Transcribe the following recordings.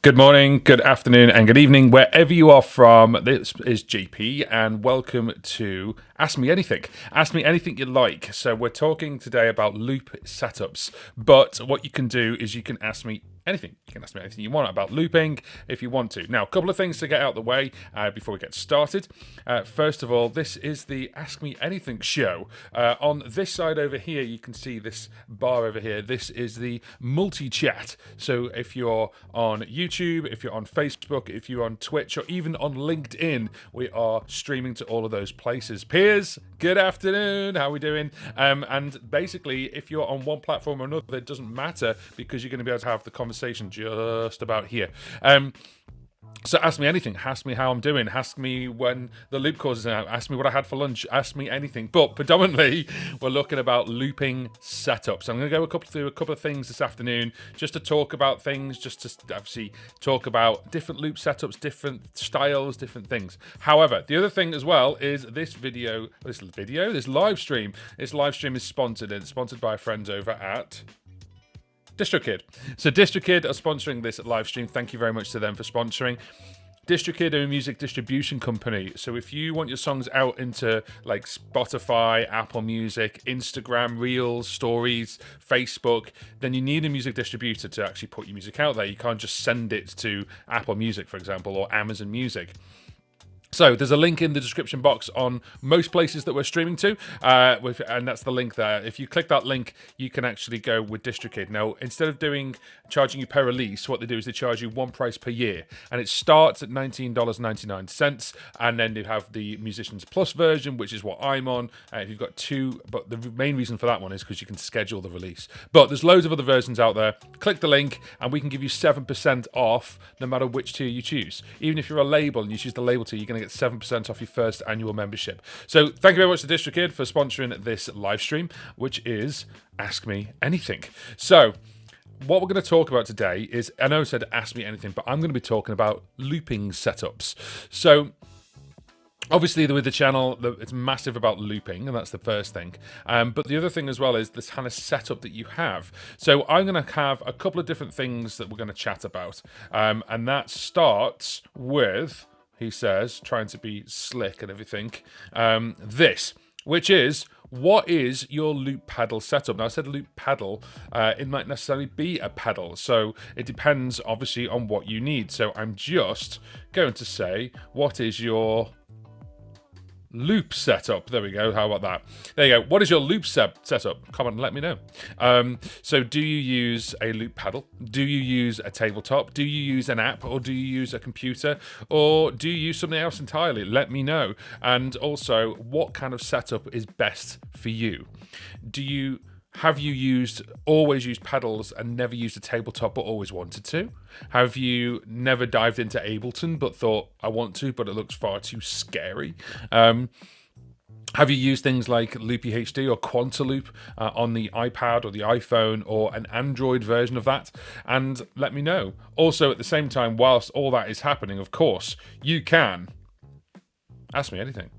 Good morning, good afternoon, and good evening, wherever you are from. This is GP, and welcome to Ask Me Anything. Ask me anything you like. So we're talking today about loop setups, but what you can do is you can ask me anything. You can ask me anything you want about looping if you want to. Now, a couple of things to get out of the way before we get started. First of all, this is the Ask Me Anything show. On this side over here, you can see this bar over here. This is the multi-chat. So if you're on YouTube, if you're on Facebook, if you're on Twitch, or even on LinkedIn, we are streaming to all of those places. Piers, good afternoon. How are we doing? And basically, if you're on one platform or another, it doesn't matter because you're going to be able to have the conversation just about here. So ask me anything. Ask me how I'm doing. Ask me when the loop course is out. Ask me what I had for lunch. Ask me anything. But predominantly, we're looking about looping setups. I'm going to go through a couple of things this afternoon just to talk about things, just to obviously talk about different loop setups, different styles, different things. However, the other thing as well is this live stream. This live stream is sponsored. It's sponsored by friends over at DistroKid. So DistroKid are sponsoring this live stream. Thank you very much to them for sponsoring. DistroKid are a music distribution company. So if you want your songs out into like Spotify, Apple Music, Instagram, Reels, Stories, Facebook, then you need a music distributor to actually put your music out there. You can't just send it to Apple Music, for example, or Amazon Music. So there's a link in the description box on most places that we're streaming to, and that's the link there. If you click that link, you can actually go with DistroKid. Now, instead of charging you per release, what they do is they charge you one price per year, and it starts at $19.99, and then they have the Musicians Plus version, which is what I'm on. If you've got two, but the main reason for that one is because you can schedule the release. But there's loads of other versions out there. Click the link, and we can give you 7% off no matter which tier you choose. Even if you're a label and you choose the label tier, you're going to get 7% off your first annual membership. So thank you very much to DistroKid for sponsoring this live stream, which is Ask Me Anything. So what we're going to talk about today is, I know I said Ask Me Anything, but I'm going to be talking about looping setups. So obviously, with the channel, it's massive about looping, and that's the first thing. But the other thing as well is this kind of setup that you have. So I'm going to have a couple of different things that we're going to chat about. And that starts with, he says, trying to be slick and everything, which is, what is your loop pedal setup? Now, I said loop pedal. It might necessarily be a pedal. So it depends, obviously, on what you need. So I'm just going to say, what is your loop setup? There we go. How about that? There you go. What is your loop setup? Comment and let me know. So do you use a loop pedal? Do you use a tabletop? Do you use an app, or do you use a computer, or do you use something else entirely? Let me know. And also, what kind of setup is best for you? Have you always used pedals and never used a tabletop but always wanted to? Have you never dived into Ableton but thought, I want to, but it looks far too scary? Have you used things like Loopy HD or Quantaloop on the iPad or the iPhone or an Android version of that? And let me know. Also, at the same time, whilst all that is happening, of course, you can ask me anything.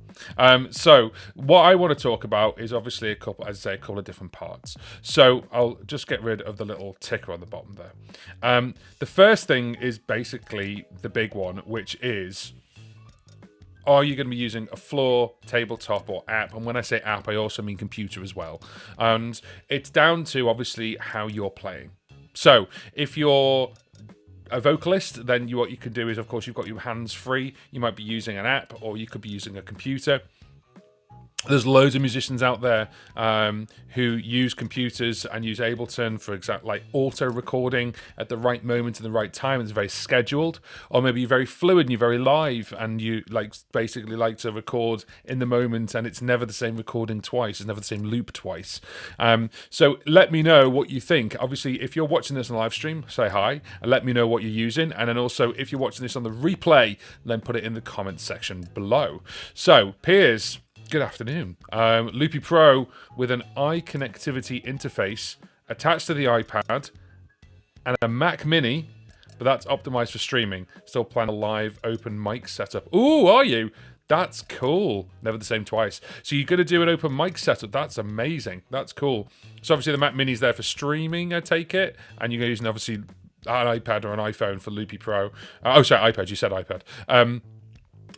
So what I want to talk about is obviously a couple of different parts. So I'll just get rid of the little ticker on the bottom there. The first thing is basically the big one, which is, are you going to be using a floor, tabletop, or app? And when I say app, I also mean computer as well. And it's down to, obviously, how you're playing. So if you're a vocalist, then what you can do is, of course, you've got your hands free. You might be using an app, or you could be using a computer. There's loads of musicians out there who use computers and use Ableton for like auto recording at the right moment and the right time. It's very scheduled, or maybe you're very fluid and you're very live and you basically like to record in the moment, and it's never the same recording twice. It's never the same loop twice. So let me know what you think. Obviously, if you're watching this on live stream, say hi and let me know what you're using. And then also, if you're watching this on the replay, then put it in the comments section below. So, Piers, good afternoon. Loopy Pro with an iConnectivity interface attached to the iPad and a Mac Mini, but that's optimized for streaming. Still plan a live open mic setup. Ooh, are you? That's cool. Never the same twice. So you're going to do an open mic setup. That's amazing. That's cool. So obviously the Mac Mini's there for streaming, I take it. And you're using, obviously, iPad or an iPhone for Loopy Pro. Sorry, iPad. You said iPad.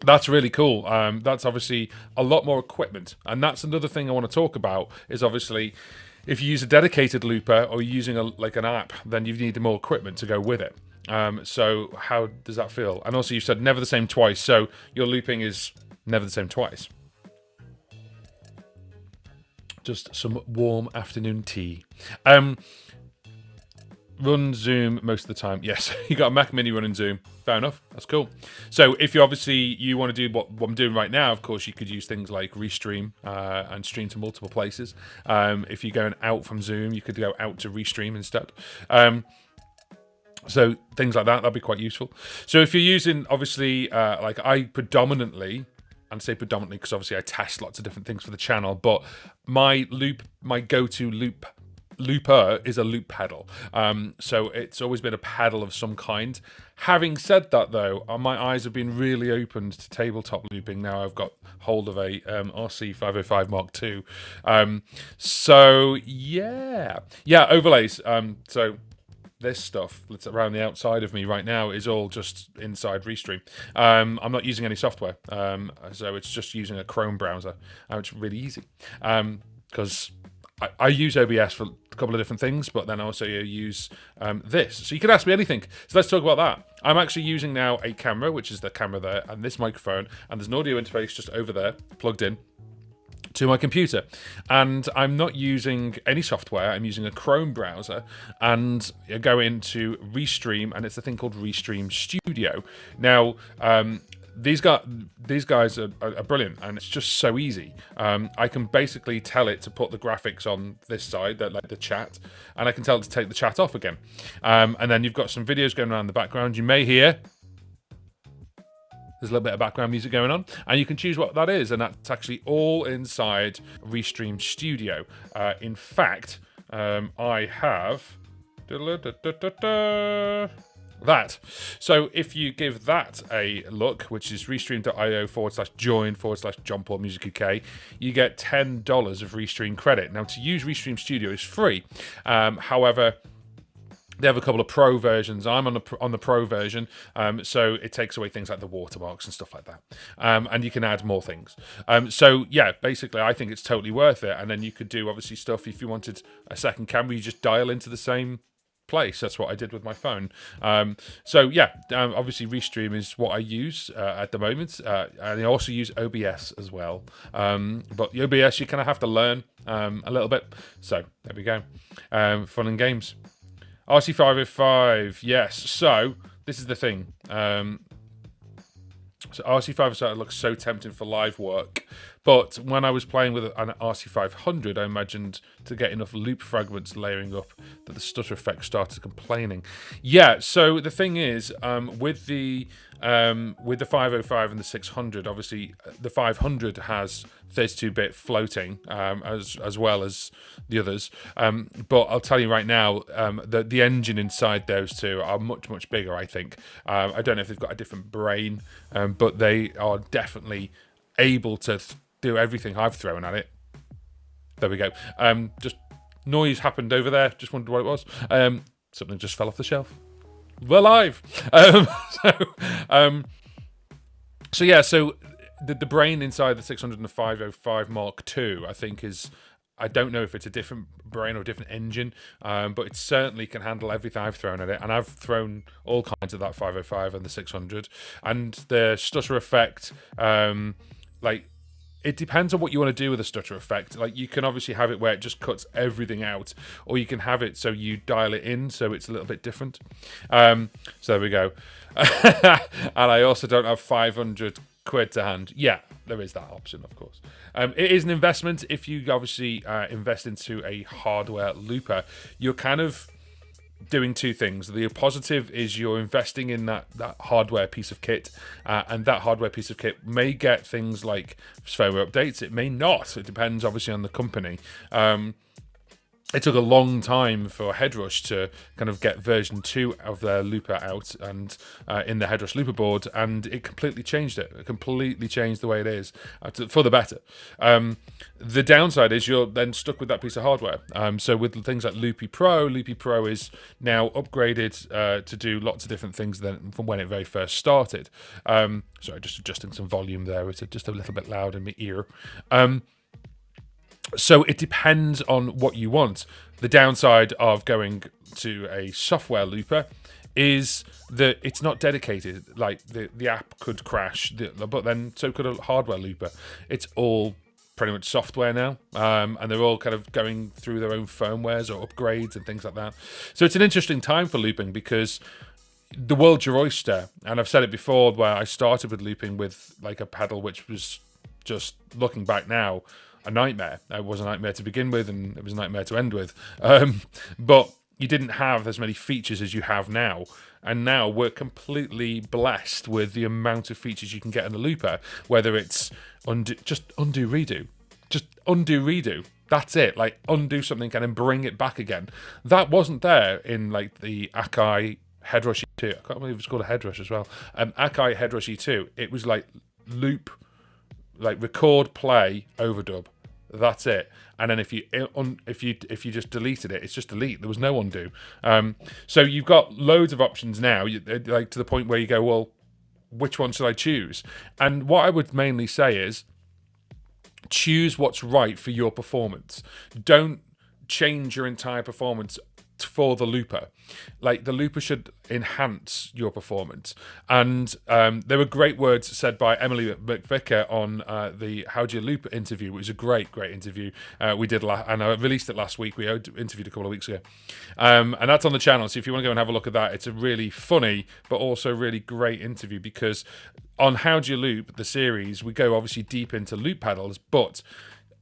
That's really cool. That's obviously a lot more equipment, and that's another thing I want to talk about. Is obviously if you use a dedicated looper or you're using an app, then you need more equipment to go with it. So how does that feel? And also, you said never the same twice. So your looping is never the same twice. Just some warm afternoon tea. Run Zoom most of the time. Yes, you got a Mac Mini running Zoom. Fair enough. That's cool. So if you want to do what I'm doing right now, of course, you could use things like Restream and stream to multiple places. If you're going out from Zoom, you could go out to Restream instead. So things like that, that'd be quite useful. So if you're using, obviously, like I predominantly, and say predominantly because obviously I test lots of different things for the channel, but my go-to looper is a loop pedal. So it's always been a pedal of some kind. Having said that, though, my eyes have been really opened to tabletop looping. Now I've got hold of a RC505 Mark II. So yeah, overlays. So this stuff that's around the outside of me right now is all just inside Restream. I'm not using any software, so it's just using a Chrome browser. It's really easy because I use OBS for a couple of different things, but then also you use this. So you can ask me anything. So let's talk about that. I'm actually using now a camera, which is the camera there, and this microphone, and there's an audio interface just over there, plugged in to my computer. And I'm not using any software. I'm using a Chrome browser, and I go into Restream, and it's a thing called Restream Studio. Now, these guys are brilliant, and it's just so easy. I can basically tell it to put the graphics on this side, like the chat, and I can tell it to take the chat off again. And then you've got some videos going on in the background. You may hear there's a little bit of background music going on, and you can choose what that is, and that's actually all inside Restream Studio. In fact, I have that. So if you give that a look, which is restream.io/join/John Paul Music UK, you get $10 of Restream credit. Now, to use Restream Studio is free. However, they have a couple of pro versions. I'm on the pro version, so it takes away things like the watermarks and stuff like that, and you can add more things. So yeah, basically, I think it's totally worth it. And then you could do obviously stuff if you wanted a second camera, you just dial into the same place. That's what I did with my phone. So yeah, obviously Restream is what I use at the moment, and I also use OBS as well. But the OBS you kind of have to learn a little bit. So there we go. Fun and games. RC505, yes. So this is the thing. So RC505 looks so tempting for live work, but when I was playing with an RC500, I imagined to get enough loop fragments layering up that the stutter effect started complaining. Yeah. So the thing is, with the 505 and the 600, obviously the 500 has 32-bit floating as well as the others. But I'll tell you right now, the engine inside those two are much bigger, I think. I don't know if they've got a different brain, but they are definitely able to do everything I've thrown at it. There we go. Just noise happened over there. Just wondered what it was. Something just fell off the shelf. We're live. So yeah, so the brain inside the 600 and the 505 Mark II, I think I don't know if it's a different brain or a different engine, but it certainly can handle everything I've thrown at it. And I've thrown all kinds of that 505 and the 600. And the stutter effect, it depends on what you want to do with the stutter effect. Like, you can obviously have it where it just cuts everything out, or you can have it so you dial it in so it's a little bit different. So there we go. And I also don't have 500 quid to hand. Yeah, there is that option, of course. It is an investment. If you obviously invest into a hardware looper, you're kind of doing two things. The positive is you're investing in that hardware piece of kit, and that hardware piece of kit may get things like firmware updates. It may not. It depends obviously on the company. it took a long time for Headrush to kind of get version 2 of their looper out and in the Headrush looper board, and it completely changed it. It completely changed the way it is for the better. The downside is you're then stuck with that piece of hardware. So with things like Loopy Pro is now upgraded to do lots of different things than from when it very first started. Sorry, just adjusting some volume there. It's just a little bit loud in my ear. So it depends on what you want. The downside of going to a software looper is that it's not dedicated. Like the app could crash, but then so could a hardware looper. It's all pretty much software now, and they're all kind of going through their own firmwares or upgrades and things like that. So it's an interesting time for looping because the world's your oyster. And I've said it before, where I started with looping with like a pedal, which was just looking back now, a nightmare. It was a nightmare to begin with, and it was a nightmare to end with. But you didn't have as many features as you have now. And now we're completely blessed with the amount of features you can get in the looper, whether it's undo, redo. Just undo, redo. That's it. Like undo something and then bring it back again. That wasn't there in like the Akai Headrush E2. I can't believe it's called a Headrush as well. Akai Headrush E2. It was like loop, like record, play, overdub. That's it. And then if you just deleted it, it's just delete. There was no undo. So you've got loads of options now, like to the point where you go, well, which one should I choose? And what I would mainly say is choose what's right for your performance. Don't change your entire performance for the looper. Like the looper should enhance your performance. And there were great words said by Emily McVicker on the How Do You Loop interview. It was a great interview we did, and I released it last week. We interviewed a couple of weeks ago, and that's on the channel. So if you want to go and have a look at that, it's a really funny but also really great interview, because on How Do You Loop, the series, we go obviously deep into loop pedals, but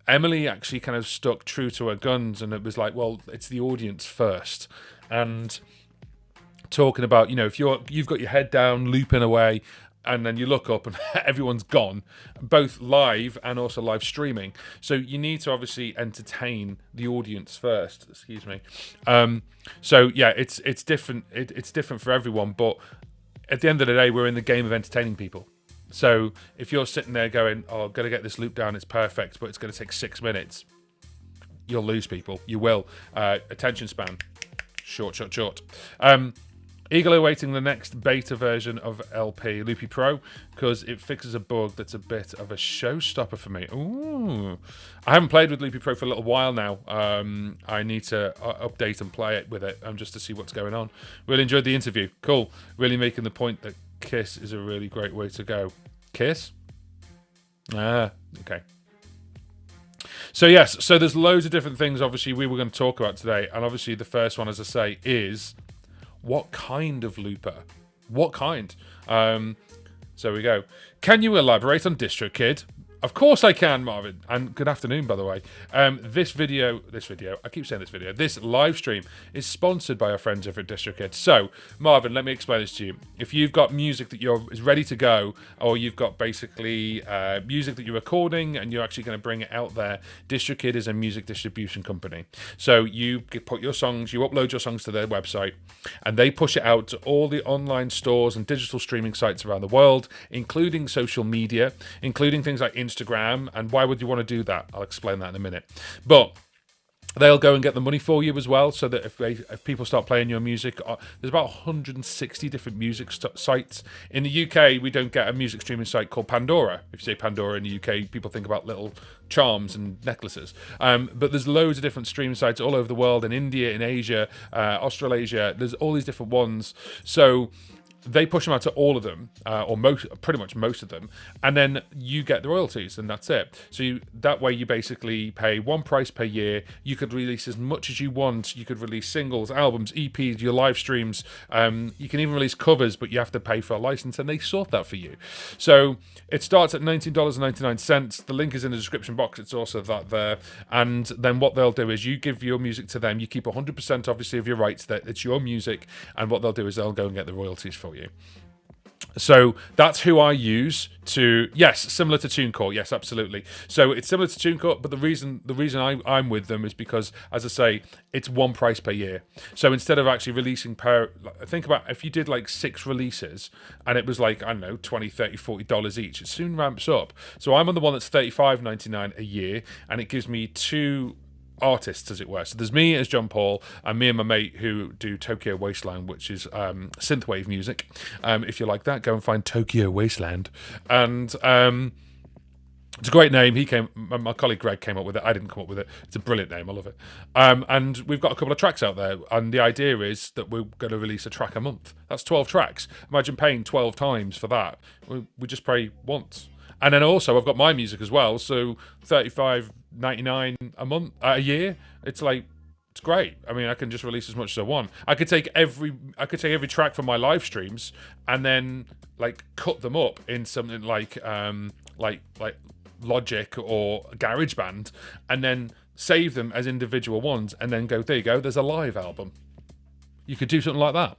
Emily actually kind of stuck true to her guns, and it was like, well, it's the audience first. And talking about, if you've got your head down, looping away, and then you look up and everyone's gone, both live and also live streaming. So you need to obviously entertain the audience first. Excuse me. So yeah, it's different. It's different for everyone, but at the end of the day, we're in the game of entertaining people. So if you're sitting there going, oh, I've got to get this loop down, it's perfect, but it's going to take 6 minutes, you'll lose people. You will. Attention span, short. Eagerly awaiting the next beta version of LP Loopy Pro, because it fixes a bug that's a bit of a showstopper for me. Ooh. I haven't played with Loopy Pro for a little while now. I need to update and play it with it just to see what's going on. Really enjoyed the interview. Cool. Really making the point that Kiss is a really great way to go. Kiss? Okay. So yes, so there's loads of different things obviously we were going to talk about today, and obviously the first one, as I say, is what kind of looper? What kind? So we go. Can you elaborate on DistroKid? Of course I can, Marvin. And good afternoon, by the way. This live stream is sponsored by our friends over at DistroKid. So, Marvin, let me explain this to you. If you've got music that is ready to go, or you've got basically music that you're recording and you're actually going to bring it out there, DistroKid is a music distribution company. So you put your songs, you upload your songs to their website, and they push it out to all the online stores and digital streaming sites around the world, including social media, including things like Instagram. And why would you want to do that? I'll explain that in a minute. But they'll go and get the money for you as well, so that if people start playing your music, there's about 160 different music sites. In the UK, we don't get a music streaming site called Pandora. If you say Pandora in the UK, people think about little charms and necklaces. But there's loads of different streaming sites all over the world, in India, in Asia, Australasia. There's all these different ones. So they push them out to all of them, or pretty much most of them, and then you get the royalties, and that's it. So that way you basically pay one price per year. You could release as much as you want. You could release singles, albums, EPs, your live streams. You can even release covers, but you have to pay for a license, and they sort that for you. So it starts at $19.99. The link is in the description box. It's also that there. And then what they'll do is you give your music to them. You keep 100% obviously of your rights, that it's your music, and what they'll do is they'll go and get the royalties for you. So that's who I use to, yes, similar to TuneCore, yes, absolutely. So it's similar to TuneCore, but the reason I'm with them is because, as I say, it's one price per year. So instead of actually releasing think about if you did like 6 releases and it was like, I don't know, 20, 30, $40 each, it soon ramps up. So I'm on the one that's $35.99 a year, and it gives me 2 artists, as it were. So there's me as John Paul, and me and my mate who do Tokyo Wasteland, which is synthwave music. If you like that, go and find Tokyo Wasteland. And it's a great name. My colleague Greg came up with it. I didn't come up with it. It's a brilliant name. I love it. And we've got a couple of tracks out there. And the idea is that we're going to release a track a month. That's 12 tracks. Imagine paying 12 times for that. We just pay once. And then also I've got my music as well. So $35.99 a year. It's great. I mean, I can just release as much as I want. I could take every track from my live streams and then like cut them up in something like Logic or GarageBand, and then save them as individual ones, and then go, there you go, there's a live album. You could do something like that.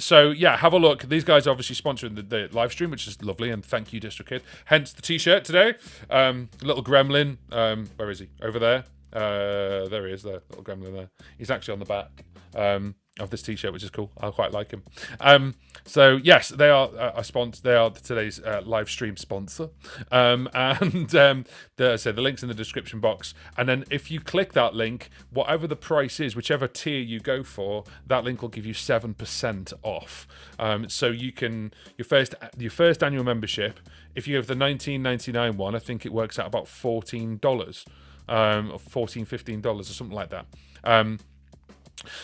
So yeah, have a look. These guys are obviously sponsoring the live stream, which is lovely, and thank you, DistroKid. Hence the t-shirt today. Little gremlin. Where is he? Over there. There he is, there, little gremlin there. He's actually on the back of this t-shirt, which is cool. I quite like him. So yes, they are a sponsor. They are today's live stream sponsor. The link's in the description box. And then if you click that link, whatever the price is, whichever tier you go for, that link will give you 7% off. So you can your first annual membership. If you have the $19.99 one, I think it works out about $14. Or $14, $15 or something like that.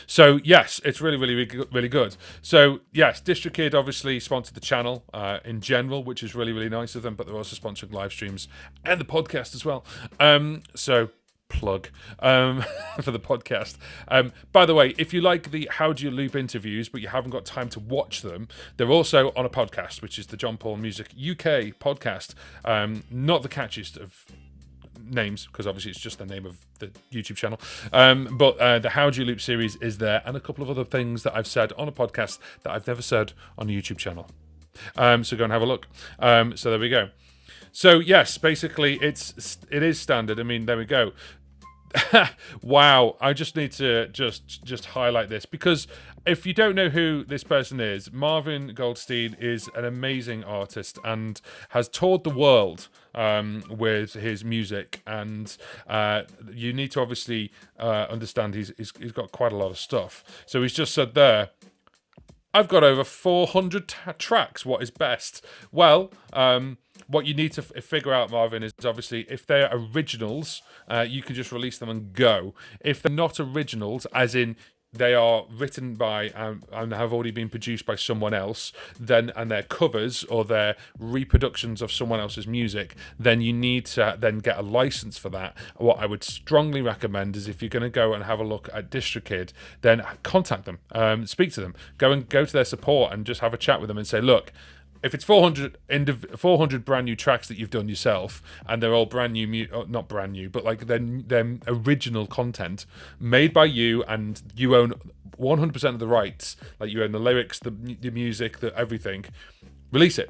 So yes, it's really, really, really good. So yes, DistroKid obviously sponsored the channel in general, which is really, really nice of them. But they're also sponsoring live streams and the podcast as well. So plug for the podcast. By the way, if you like the How Do You Loop interviews, but you haven't got time to watch them, they're also on a podcast, which is the John Paul Music UK podcast. Not the catchiest of names, because obviously it's just the name of the YouTube channel, but the How Do You Loop series is there, and a couple of other things that I've said on a podcast that I've never said on a YouTube channel. So go and have a look. So there we go. So yes, basically it is standard. I mean, there we go. Wow, I just need to just highlight this, because if you don't know who this person is, Marvin Goldstein is an amazing artist and has toured the world with his music, and you need to obviously understand he's got quite a lot of stuff. So he's just said there, I've got over 400 tracks. What is best? Well, what you need to figure out, Marvin, is obviously if they're originals, you can just release them and go. If they're not originals, as in they are written by and have already been produced by someone else, and they're covers or they're reproductions of someone else's music, then you need to then get a license for that. What I would strongly recommend is, if you're going to go and have a look at DistroKid, then contact them, speak to them, go to their support and just have a chat with them and say, look, if it's 400 brand new tracks that you've done yourself, and they're all brand new, not brand new, but like they're original content made by you, and you own 100% of the rights, like you own the lyrics, the music, the everything, release it.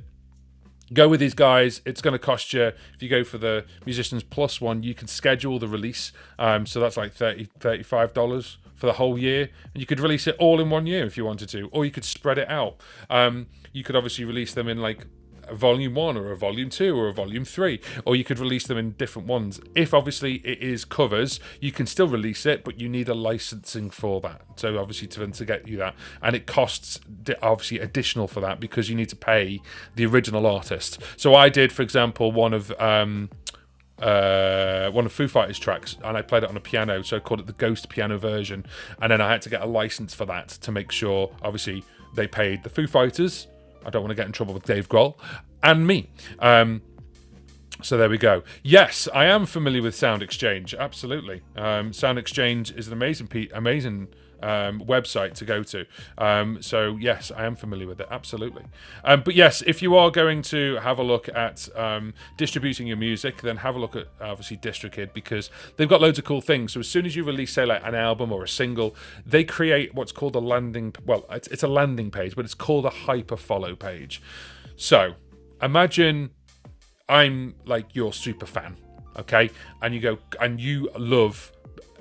Go with these guys. It's going to cost you, if you go for the Musicians Plus one, you can schedule the release. So that's like $35 for the whole year. And you could release it all in 1 year if you wanted to, or you could spread it out. You could obviously release them in like a volume 1 or a volume 2 or a volume 3, or you could release them in different ones. If obviously it is covers, you can still release it, but you need a licensing for that. So obviously to get you that, and it costs obviously additional for that, because you need to pay the original artist. So I did, for example, one of Foo Fighters tracks, and I played it on a piano, so I called it the Ghost piano version, and then I had to get a license for that to make sure obviously they paid the Foo Fighters. I don't want to get in trouble with Dave Grohl and me. So there we go. Yes, I am familiar with Sound Exchange. Absolutely. Sound Exchange is an amazing website to go to. So yes, I am familiar with it, absolutely. But yes, if you are going to have a look at distributing your music, then have a look at obviously DistroKid, because they've got loads of cool things. So as soon as you release, say, like an album or a single, they create what's called a landing. Well, it's a landing page, but it's called a hyper follow page. So imagine I'm like your super fan, okay, and you go and you love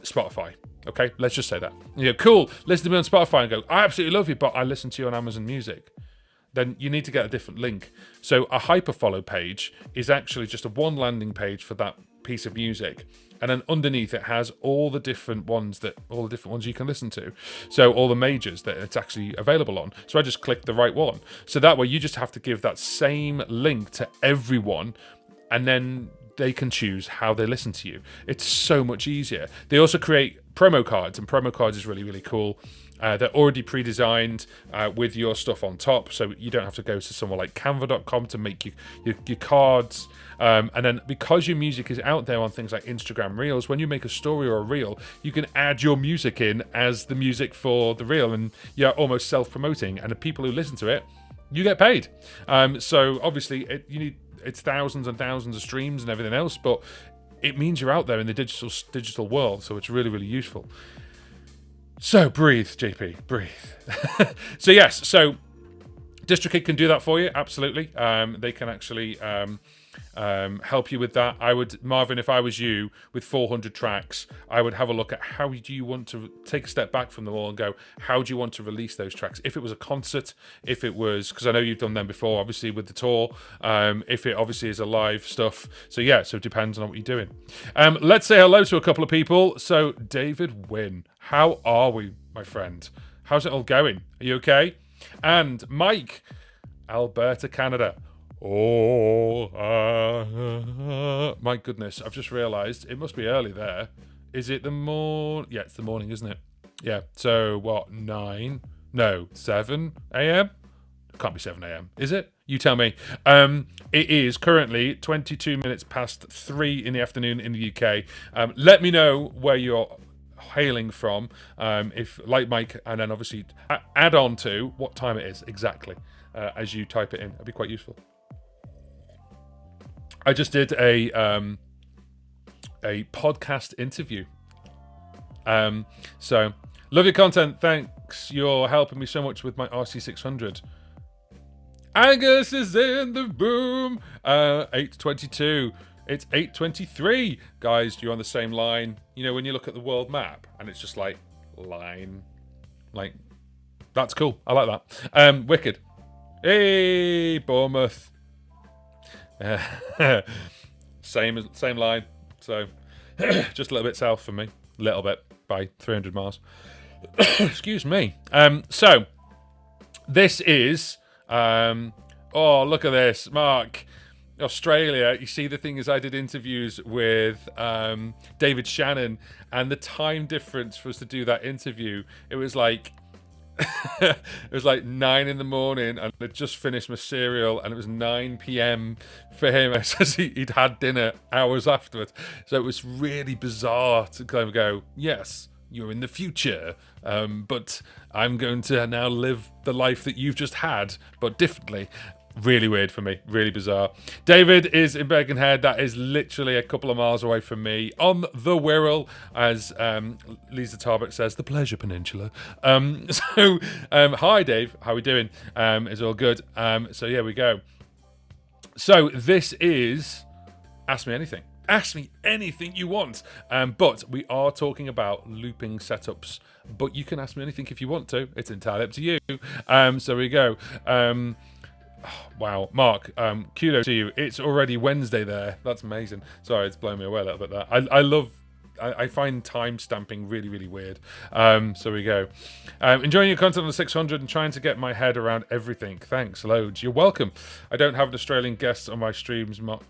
Spotify. Okay, let's just say that. You go, cool, listen to me on Spotify, and go, I absolutely love you, but I listen to you on Amazon Music. Then you need to get a different link. So a hyperfollow page is actually just a one landing page for that piece of music. And then underneath it has all the different ones you can listen to. So all the majors that it's actually available on. So I just click the right one. So that way you just have to give that same link to everyone, and then they can choose how they listen to you. It's so much easier. They also create promo cards, and promo cards is really, really cool. They're already pre-designed with your stuff on top, so you don't have to go to somewhere like canva.com to make your cards. And then because your music is out there on things like Instagram Reels, when you make a story or a reel, you can add your music in as the music for the reel, and you're almost self-promoting. And the people who listen to it, you get paid. So obviously it's thousands and thousands of streams and everything else, but it means you're out there in the digital world, so it's really, really useful. So breathe, JP, breathe. So yes, so DistroKid can do that for you, absolutely. They can actually help you with that. I would, Marvin, if I was you, with 400 tracks, I would have a look at how do you want to take a step back from them all and go, how do you want to release those tracks? If it was a concert, if it was, because I know you've done them before, obviously with the tour, if it obviously is a live stuff. So yeah, so it depends on what you're doing. Let's say hello to a couple of people. So David Wynn, how are we, my friend? How's it all going? Are you okay? And Mike, Alberta, Canada. Oh, my goodness. I've just realised it must be early there. Is it the morning? Yeah, it's the morning, isn't it? Yeah. So what, 9? No, 7 a.m.? It can't be 7 a.m. Is it? You tell me. It is currently 22 minutes past 3 in the afternoon in the UK. Let me know where you're hailing from, if like Mike, and then obviously add on to what time it is exactly as you type it in. That'd be quite useful. I just did a podcast interview. So love your content. Thanks. You're helping me so much with my RC600. Angus is in the room. 8:22. It's 8:23. Guys, you're on the same line. You know, when you look at the world map and it's just like line. Like, that's cool. I like that. Wicked. Hey, Bournemouth. Same line. So just a little bit south for me. A little bit by 300 miles. Excuse me. So this is oh, look at this, Mark. Australia. You see, the thing is, I did interviews with David Shannon, and the time difference for us to do that interview, it was like it was like 9 in the morning, and I'd just finished my cereal, and it was 9 p.m. for him. I says he'd had dinner hours afterwards. So it was really bizarre to kind of go, yes, you're in the future, but I'm going to now live the life that you've just had, but differently. Really weird for me, really bizarre. David is in Birkenhead. That is literally a couple of miles away from me on the Wirral, as Lisa Tarbuck says, the Pleasure Peninsula. Hi Dave, how are we doing? It's all good. So here we go. So this is Ask Me Anything. Ask me anything you want. But we are talking about looping setups. But you can ask me anything if you want to. It's entirely up to you. So we go. Wow, Mark, kudos to you. It's already Wednesday there. That's amazing. Sorry, it's blown me away a little bit there. I find time stamping really, really weird. So we go. Enjoying your content on the 600 and trying to get my head around everything. Thanks, loads. You're welcome. I don't have an Australian guest on my streams, Mark.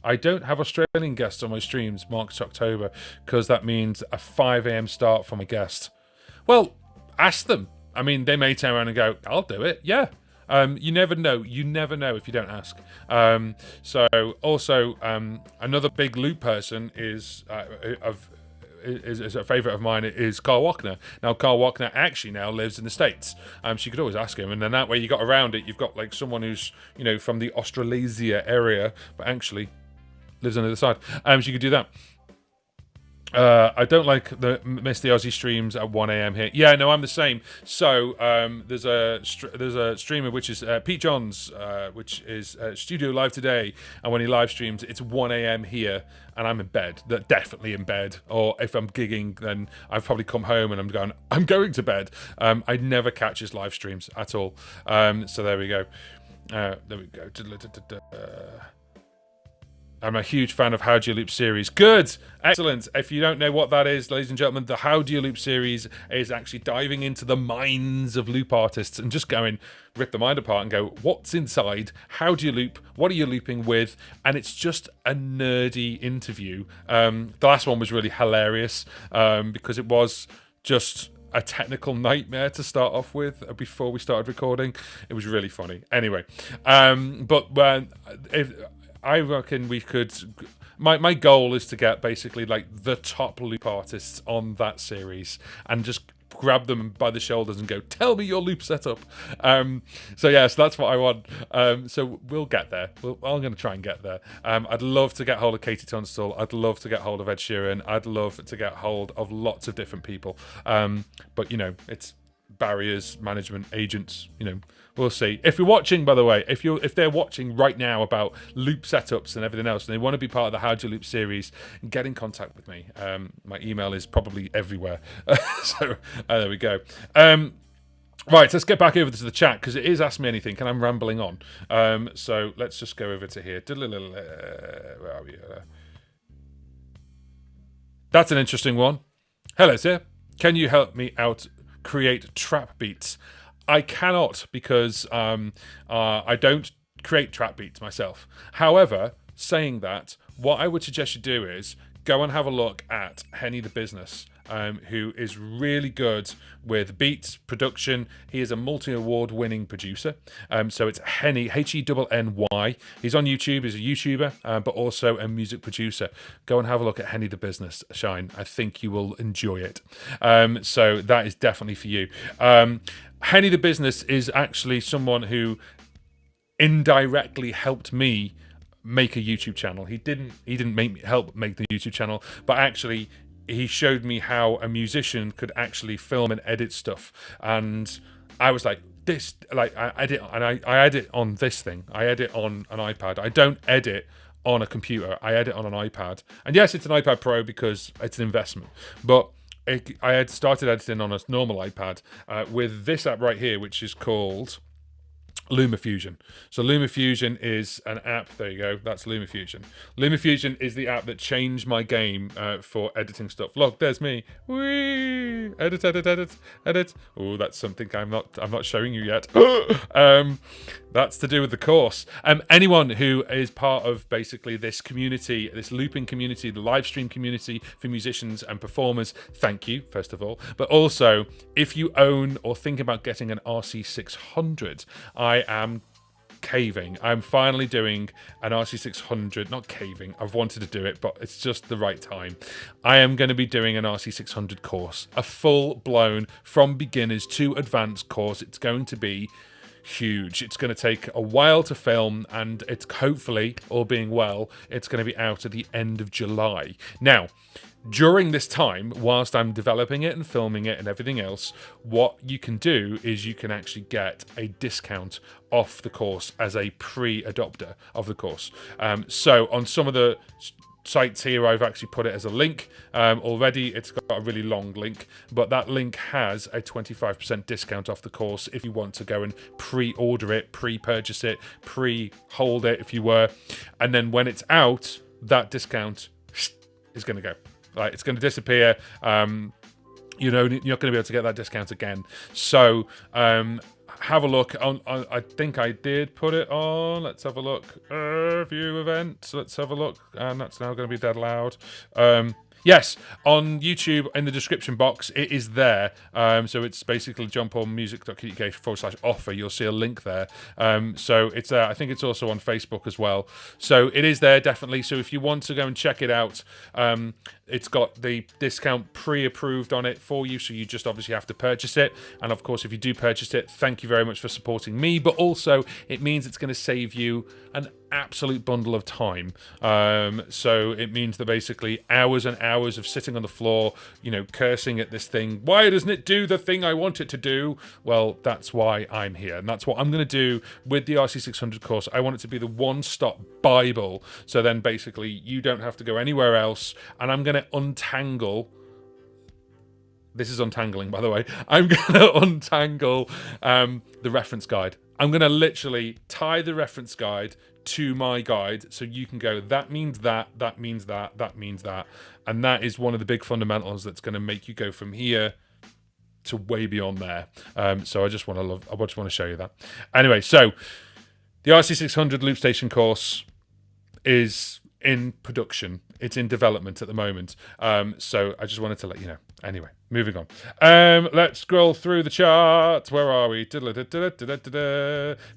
I don't have Australian guests on my streams, March to October, because that means a 5 a.m. start for my guest. Well, ask them. I mean, they may turn around and go, I'll do it. Yeah. You never know. You never know if you don't ask. So also, another big loop person is is a favourite of mine is Carl Wachner. Now, Carl Wachner actually now lives in the States. So you could always ask him, and then that way you got around it. You've got like someone who's, you know, from the Australasia area, but actually lives on the other side. So you could do that. I don't like miss the Aussie streams at 1 a.m. here. Yeah, no, I'm the same. So there's a streamer which is Pete Johns, which is Studio Live Today, and when he live streams, it's 1 a.m. here, and I'm in bed. Definitely in bed. Or if I'm gigging, then I've probably come home and I'm going to bed. I never catch his live streams at all. So there we go. There we go. I'm a huge fan of How Do You Loop series. Good! Excellent. If you don't know what that is, ladies and gentlemen, the How Do You Loop series is actually diving into the minds of loop artists and just going, rip the mind apart and go, what's inside? How do you loop? What are you looping with? And it's just a nerdy interview. The last one was really hilarious because it was just a technical nightmare to start off with before we started recording. It was really funny. Anyway, I reckon we could. My goal is to get basically like the top loop artists on that series and just grab them by the shoulders and go, tell me your loop setup. So yes, that's what I want. So we'll get there. I'm going to try and get there. I'd love to get hold of Katie Tunstall. I'd love to get hold of Ed Sheeran. I'd love to get hold of lots of different people. But you know, it's barriers, management, agents, you know. We'll see. If you're watching, by the way, if they're watching right now about loop setups and everything else, and they want to be part of the How Do You Loop series, get in contact with me. My email is probably everywhere. So there we go. Right, let's get back over to the chat because it is Ask Me Anything, and I'm rambling on. So let's just go over to here. Where are we? That's an interesting one. Hello, sir. Can you help me out create trap beats? I cannot because I don't create trap beats myself. However, saying that, what I would suggest you do is go and have a look at Henny the Business, who is really good with beats, production. He is a multi-award winning producer. So it's Henny, Henny. He's on YouTube, he's a YouTuber, but also a music producer. Go and have a look at Henny the Business, Shine. I think you will enjoy it. So that is definitely for you. Henny the Business is actually someone who indirectly helped me make a YouTube channel. He didn't help make the YouTube channel, but actually he showed me how a musician could actually film and edit stuff. And I was like, this, like I edit on this thing. I edit on an iPad. I don't edit on a computer. I edit on an iPad. And yes, it's an iPad Pro because it's an investment, but I had started editing on a normal iPad with this app right here, which is called LumaFusion. So LumaFusion is an app. There you go. That's LumaFusion. LumaFusion is the app that changed my game for editing stuff. Look, there's me. Whee! Edit. Oh, that's something I'm not showing you yet. That's to do with the course. Anyone who is part of basically this community, this looping community, the live stream community for musicians and performers, thank you, first of all. But also, if you own or think about getting an RC600, I am caving. I'm finally doing an RC600, not caving. I've wanted to do it, but it's just the right time. I am going to be doing an RC600 course, a full-blown from beginners to advanced course. It's going to be huge. It's going to take a while to film, and it's hopefully, all being well, it's going to be out at the end of July. Now, during this time, whilst I'm developing it and filming it and everything else, what you can do is you can actually get a discount off the course as a pre-adopter of the course. So on some of the sites here, I've actually put it as a link already. It's got a really long link, but that link has a 25% discount off the course if you want to go and pre-order it, pre-purchase it, pre-hold it if you were, and then when it's out, that discount is going to go. Like, it's going to disappear. You know, you're not going to be able to get that discount again. So have a look. I think I did put it on. Let's have a look. View events. Let's have a look. And that's now going to be dead loud. Yes, on YouTube in the description box, it is there. So it's basically johnpaulmusic.co.uk/offer. You'll see a link there. So it's I think it's also on Facebook as well. So it is there definitely. So if you want to go and check it out, it's got the discount pre-approved on it for you. So you just obviously have to purchase it. And of course, if you do purchase it, thank you very much for supporting me. But also, it means it's going to save you an absolute bundle of time. So it means that basically hours and hours of sitting on the floor, cursing at this thing. Why doesn't it do the thing I want it to do? Well, that's why I'm here. And that's what I'm going to do with the RC600 course. I want it to be the one-stop Bible. So then basically you don't have to go anywhere else. And I'm going to untangle... This is untangling, by the way. I'm going to untangle the reference guide. I'm going to literally tie the reference guide to my guide, so you can go, that means that, that means that, that means that. And that is one of the big fundamentals that's going to make you go from here to way beyond there. So I just want to show you that. Anyway, so the RC600 Loop Station course is in production. It's in development at the moment. So I just wanted to let you know. Anyway, moving on. Let's scroll through the chart. Where are we?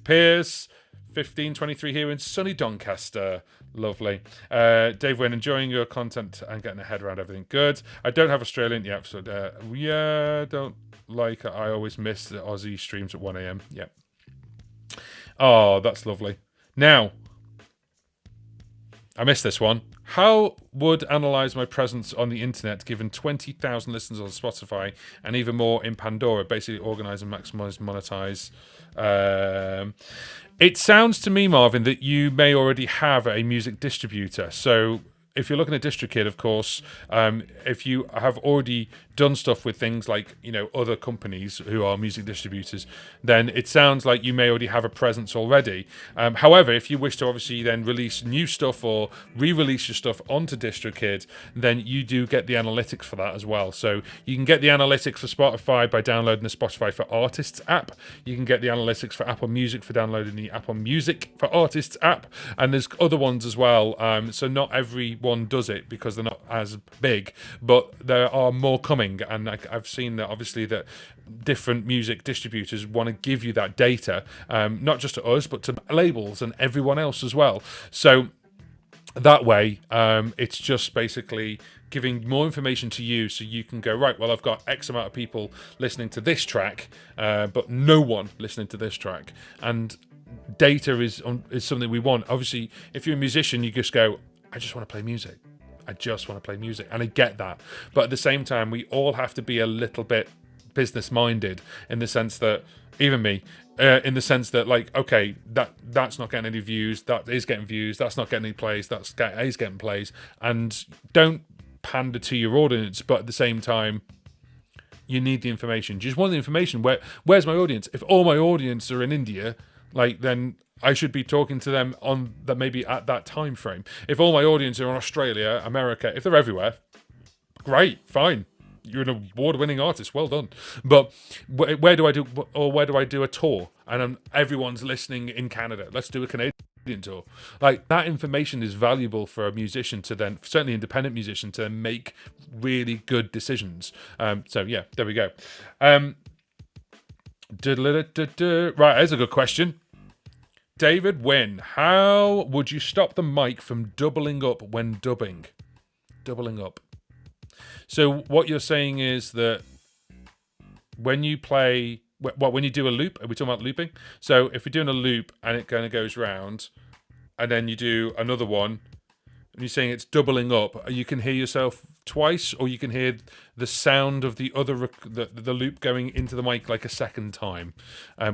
Pierce, 1523 here in sunny Doncaster. Lovely. Dave Wynn, enjoying your content and getting a head around everything. Good. I don't have Australian. Yeah, so, don't like it. I always miss the Aussie streams at 1 a.m. Yeah. Oh, that's lovely. Now, I missed this one. How would analyze my presence on the internet given 20,000 listeners on Spotify and even more in Pandora? Basically organize and maximize, monetize. It sounds to me, Marvin, that you may already have a music distributor. So if you're looking at DistroKid, of course, if you have already done stuff with things like, other companies who are music distributors, then it sounds like you may already have a presence already. However, if you wish to obviously then release new stuff or re-release your stuff onto DistroKid, then you do get the analytics for that as well. So you can get the analytics for Spotify by downloading the Spotify for Artists app. You can get the analytics for Apple Music for downloading the Apple Music for Artists app. And there's other ones as well. So not everyone does it because they're not as big, but there are more coming. And I've seen that obviously that different music distributors want to give you that data, not just to us, but to labels and everyone else as well. So that way, it's just basically giving more information to you so you can go, right, well, I've got X amount of people listening to this track, but no one listening to this track. And data is something we want. Obviously, if you're a musician, you just go, I just want to play music. I just want to play music, and I get that. But at the same time, we all have to be a little bit business-minded in the sense that, even me, in the sense that, like, okay, that's not getting any views, that is getting views, that's not getting any plays, is getting plays, and don't pander to your audience, but at the same time, you need the information. You just want the information. Where's my audience? If all my audience are in India, then I should be talking to them on that, maybe at that time frame. If all my audience are in Australia, America, if they're everywhere, great, fine. You're an award-winning artist, well done. But where do I do a tour? And everyone's listening in Canada. Let's do a Canadian tour. That information is valuable for a musician to then, certainly independent musician, to then make really good decisions. So yeah, there we go. Right, there's a good question. David Wynn, how would you stop the mic from doubling up when dubbing? Doubling up. So what you're saying is that when you play, when you do a loop, are we talking about looping? So if we're doing a loop and it kind of goes round, and then you do another one, and you're saying it's doubling up, you can hear yourself twice, or you can hear the sound of the other the loop going into the mic like a second time.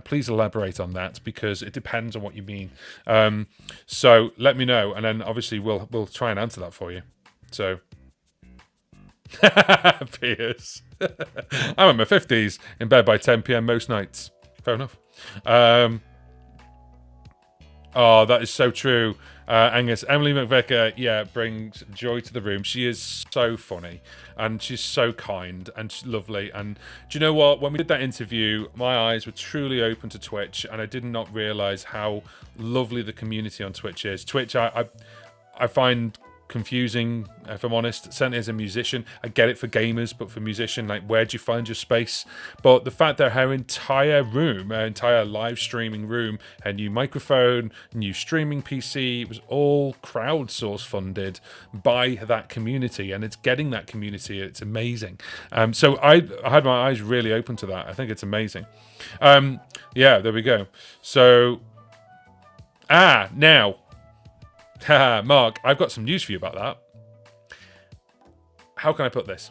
Please elaborate on that, because it depends on what you mean. So let me know, and then obviously we'll try and answer that for you. So Piers. I'm in my 50s, in bed by 10 p.m. most nights. Fair enough. Oh, that is so true. Angus, Emily McVicker, brings joy to the room. She is so funny, and she's so kind, and she's lovely. And do you know what? When we did that interview, my eyes were truly open to Twitch, and I did not realise how lovely the community on Twitch is. Twitch, I find confusing, if I'm honest. Certainly as a musician, I get it for gamers, but for musician, like, where do you find your space? But the fact that her entire room, her entire live streaming room, her new microphone, new streaming PC, it was all crowdsource funded by that community, and it's getting that community. It's amazing. So I had my eyes really open to that. I think it's amazing. Yeah, there we go. So, now. Haha, Mark, I've got some news for you about that. How can I put this?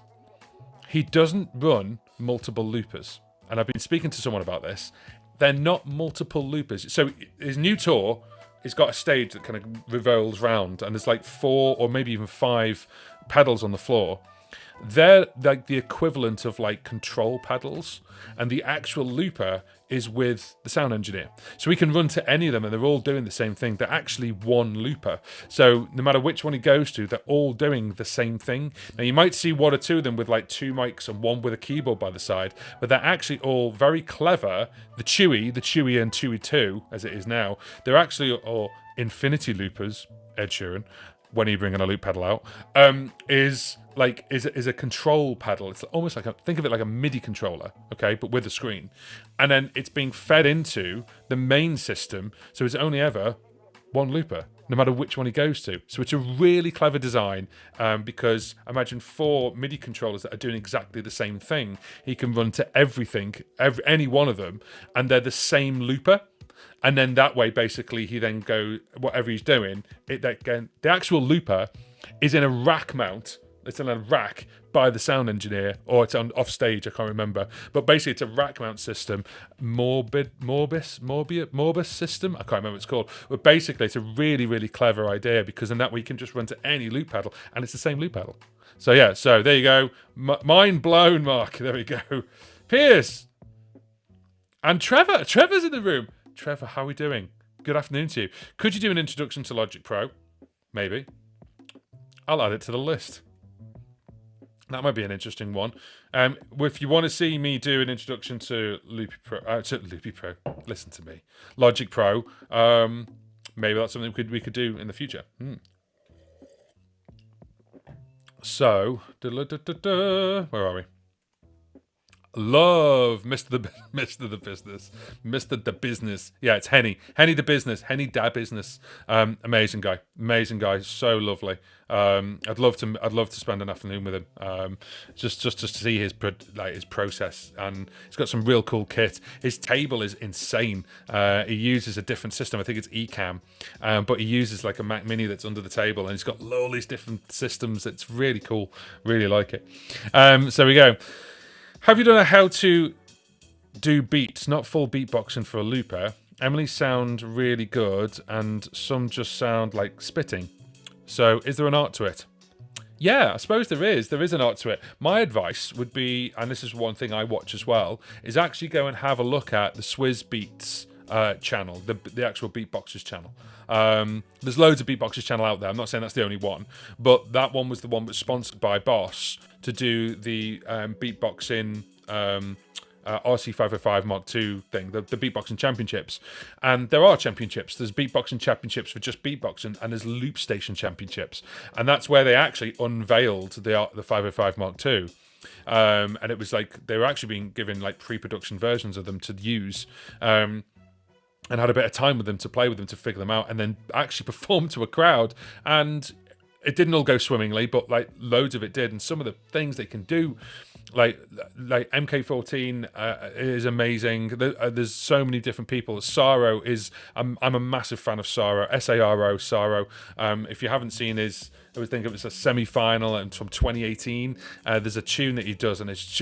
He doesn't run multiple loopers. And I've been speaking to someone about this. They're not multiple loopers. So his new tour, he's got a stage that kind of revolves round, and there's like 4 or maybe even 5 pedals on the floor. They're like the equivalent of like control pedals, and the actual looper is with the sound engineer. So we can run to any of them and they're all doing the same thing. They're actually one looper. So no matter which one he goes to, they're all doing the same thing. Now you might see 1 or 2 of them with like 2 mics and 1 with a keyboard by the side, but they're actually all very clever. The Chewy and Chewy 2, as it is now, they're actually all infinity loopers, Ed Sheeran, when he bringing a loop pedal out, is a control pedal. It's almost like think of it like a MIDI controller, okay, but with a screen, and then it's being fed into the main system, so it's only ever one looper, no matter which one he goes to. So it's a really clever design, because imagine 4 MIDI controllers that are doing exactly the same thing. He can run to everything, any one of them, and they're the same looper. And then that way, basically, he then go whatever he's doing. The actual looper is in a rack mount. It's in a rack by the sound engineer, or it's on off stage. I can't remember. But basically, it's a rack mount system. Morbus system. I can't remember what it's called. But basically, it's a really, really clever idea, because in that way you can just run to any loop pedal, and it's the same loop pedal. So yeah. So there you go. Mind blown, Mark. There we go. Piers and Trevor. Trevor's in the room. Trevor, how are we doing? Good afternoon to you. Could you do an introduction to Logic Pro? Maybe. I'll add it to the list. That might be an interesting one. If you want to see me do an introduction to Loopy Pro, listen to me. Logic Pro, maybe that's something we could do in the future. So, where are we? Love Mr. the Business. Yeah, it's Henny the Business, Henny da Business. Amazing guy, so lovely. I'd love to spend an afternoon with him, just to see his process, and he's got some real cool kit. His table is insane. He uses a different system. I think it's Ecamm, but he uses like a Mac Mini that's under the table, and he's got all these different systems. It's really cool. Really like it. So we go. Have you done a how to do beats, not full beatboxing for a looper? Emily's sound really good, and some just sound like spitting. So is there an art to it? Yeah, I suppose there is. There is an art to it. My advice would be, and this is one thing I watch as well, is actually go and have a look at the Swizz Beats channel, the actual Beatboxers channel. There's loads of Beatboxers channel out there. I'm not saying that's the only one, but that one was the one that's sponsored by Boss to do the beatboxing RC505 Mark II thing, the beatboxing championships. And there are championships. There's beatboxing championships for just beatboxing, and there's loop station championships. And that's where they actually unveiled the 505 Mark II. And it was like they were actually being given like pre-production versions of them to use. And had a bit of time with them to play with them, to figure them out, and then actually perform to a crowd. And it didn't all go swimmingly, but like loads of it did. And some of the things they can do, like MK14 is amazing. There's so many different people. Saro is, I'm a massive fan of Saro, Saro. If you haven't seen his, I would think it was a semi-final and from 2018. There's a tune that he does, and it's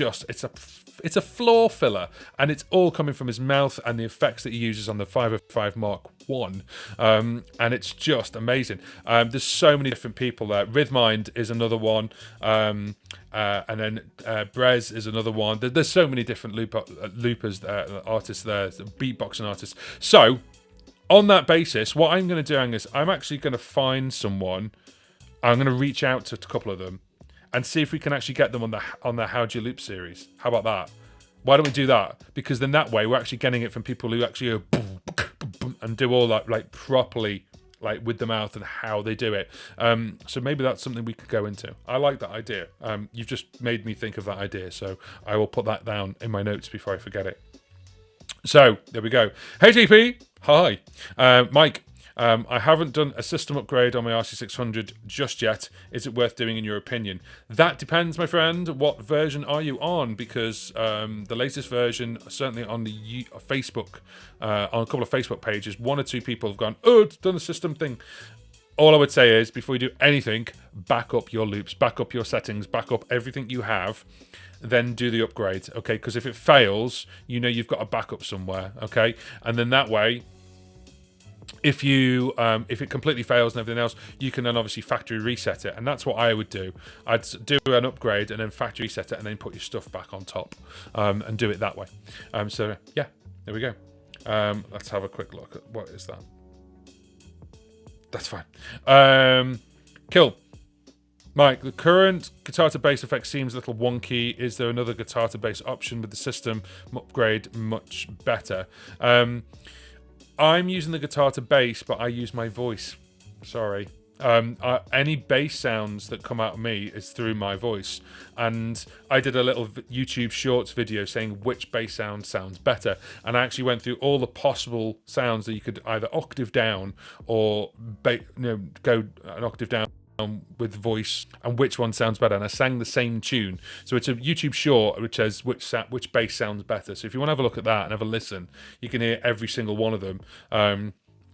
a floor filler, and it's all coming from his mouth and the effects that he uses on the 505 Mark I, and it's just amazing. There's so many different people there. Rhythmind is another one, and then Brez is another one. There's so many different loopers, artists there, beatboxing artists. So on that basis, what I'm going to do, Angus, I'm actually going to find someone. I'm going to reach out to a couple of them and see if we can actually get them on the How Do You Loop series. How about that? Why don't we do that? Because then that way we're actually getting it from people who actually go boom, boom, boom, and do all that like properly like with the mouth and how they do it. So maybe that's something we could go into. I like that idea. You've just made me think of that idea, so I will put that down in my notes before I forget it. So there we go. Hey GP, hi, Mike. I haven't done a system upgrade on my RC600 just yet. Is it worth doing in your opinion? That depends, my friend. What version are you on? Because the latest version, certainly on the Facebook, on a couple of Facebook pages, 1 or 2 people have gone, oh, it's done a system thing. All I would say is, before you do anything, back up your loops, back up your settings, back up everything you have, then do the upgrade, okay? Because if it fails, you know you've got a backup somewhere, okay? And then that way, if it completely fails and everything else, you can then obviously factory reset it, and that's what I would do. I'd do an upgrade and then factory reset it, and then put your stuff back on top, and do it that way. So yeah, there we go. Let's have a quick look at what is that. That's fine. Cool. Mike, the current guitar to bass effect seems a little wonky. Is there another guitar to bass option with the system upgrade much better? I'm using the guitar to bass, but I use my voice. Sorry. Any bass sounds that come out of me is through my voice. And I did a little YouTube Shorts video saying which bass sound sounds better. And I actually went through all the possible sounds that you could either octave down or go an octave down with voice, and which one sounds better. And I sang the same tune. So it's a YouTube short which says which bass sounds better. So if you want to have a look at that and have a listen, you can hear every single one of them.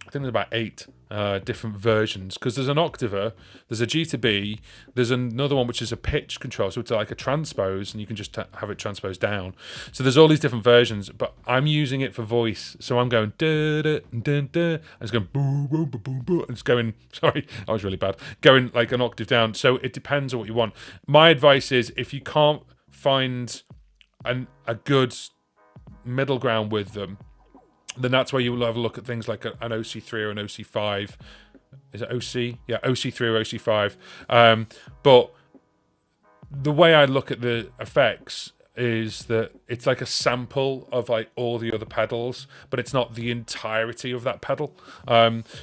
I think there's about 8 different versions, because there's an octaver, there's a G to B, there's another one which is a pitch control, so it's like a transpose, and you can just have it transposed down. So there's all these different versions, but I'm using it for voice, so I'm going da da da da, and it's going boo boo boo boo boo, and it's going. Sorry, that was really bad. Going like an octave down. So it depends on what you want. My advice is, if you can't find a good middle ground with them, then that's where you will have a look at things like an OC3 or an OC5. Is it OC? Yeah, OC3 or OC5. But the way I look at the effects is that it's like a sample of like all the other pedals, but it's not the entirety of that pedal.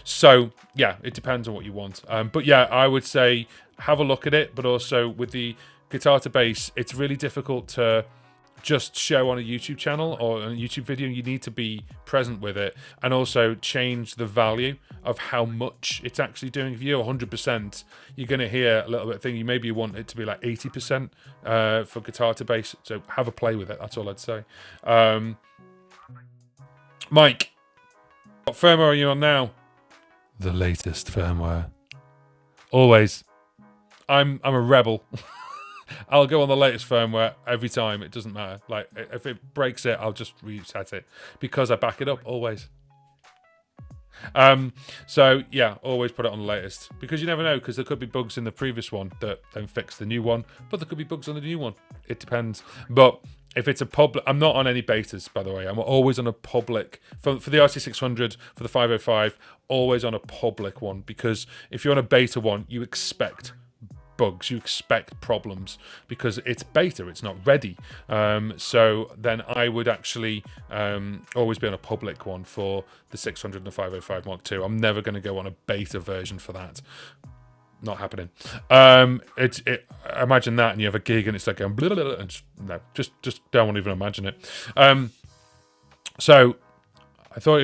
So yeah, it depends on what you want. But yeah, I would say have a look at it, but also with the guitar to bass, it's really difficult to just show on a YouTube channel or a YouTube video. You need to be present with it, and also change the value of how much it's actually doing. If you're 100%, you're going to hear a little bit of thing. Maybe you want it to be like 80% for guitar to bass. So have a play with it. That's all I'd say. Mike, what firmware are you on now? The latest firmware. Always. I'm a rebel. I'll go on the latest firmware every time. It doesn't matter. Like, if it breaks it, I'll just reset it, because I back it up always. So yeah, always put it on the latest, because you never know, because there could be bugs in the previous one that then fix the new one, but there could be bugs on the new one. It depends. But if it's a public, I'm not on any betas, by the way. I'm always on a public, for the RC600, for the 505, always on a public one, because if you're on a beta one, you expect bugs, you expect problems, because it's beta, it's not ready. So then I would actually always be on a public one for the 600 and the 505 Mark II. I'm never going to go on a beta version for that. Not happening. Imagine that, and you have a gig and it's like going blah, blah, blah, and just don't want to even imagine it. So I thought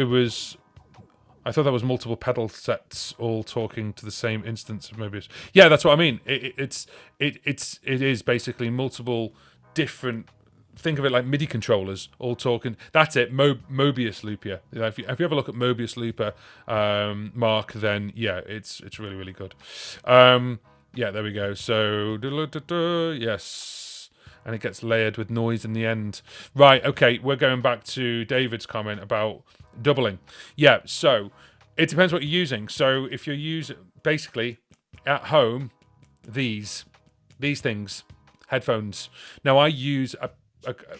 that was multiple pedal sets all talking to the same instance of Mobius. Yeah, that's what I mean. It is basically multiple different. Think of it like MIDI controllers all talking. That's it. Mobius Looper. If you ever look at Mobius Looper, Mark, then yeah, it's really, really good. Yeah, there we go. So yes, and it gets layered with noise in the end. Right. Okay, we're going back to David's comment about doubling. Yeah, so it depends what you're using. So if you're using, basically at home, these things, headphones. Now I use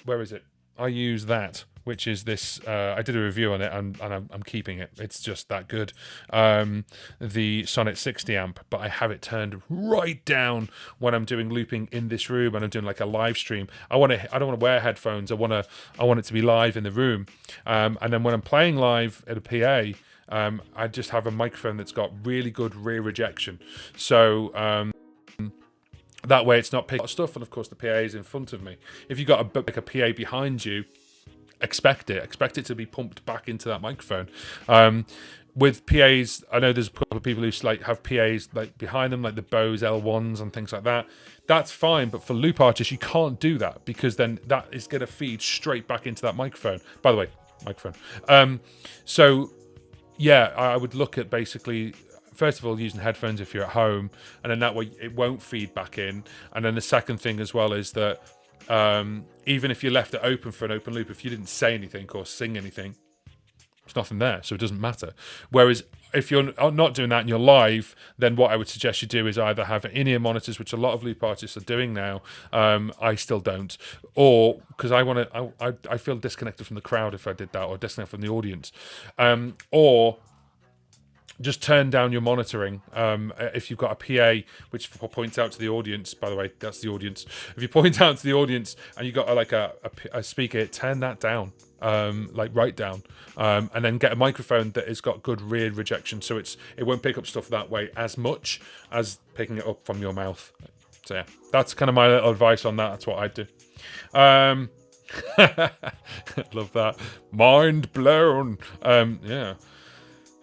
where is it? I use that, which is this. I did a review on it, and I'm keeping it. It's just that good. The Sonnet 60 amp, but I have it turned right down when I'm doing looping in this room and I'm doing like a live stream. I don't want to wear headphones. I want it to be live in the room. And then when I'm playing live at a PA, I just have a microphone that's got really good rear rejection. So that way it's not picking up stuff, and of course the PA is in front of me. If you've got a PA behind you, expect it to be pumped back into that microphone. With PAs, I know there's a couple of people who like have PAs like behind them, like the Bose L1s and things like that. That's fine, but for loop artists, you can't do that, because then that is going to feed straight back into that microphone. By the way, microphone. So yeah, I would look at basically, first of all, using headphones if you're at home, and then that way it won't feed back in. And then the second thing as well is that even if you left it open for an open loop, if you didn't say anything or sing anything, there's nothing there, so it doesn't matter. Whereas if you're not doing that and you're live, then what I would suggest you do is either have in-ear monitors, which a lot of loop artists are doing now. I still don't, or because I feel disconnected from the crowd if I did that, or disconnected from the audience, or just turn down your monitoring. If you've got a PA which points out to the audience, by the way, that's the audience. If you point out to the audience and you've got a speaker, turn that down, like right down, and then get a microphone that has got good rear rejection, so it won't pick up stuff that way as much as picking it up from your mouth. So yeah, that's kind of my little advice on that. That's what I'd do. Love that. Mind blown. Yeah.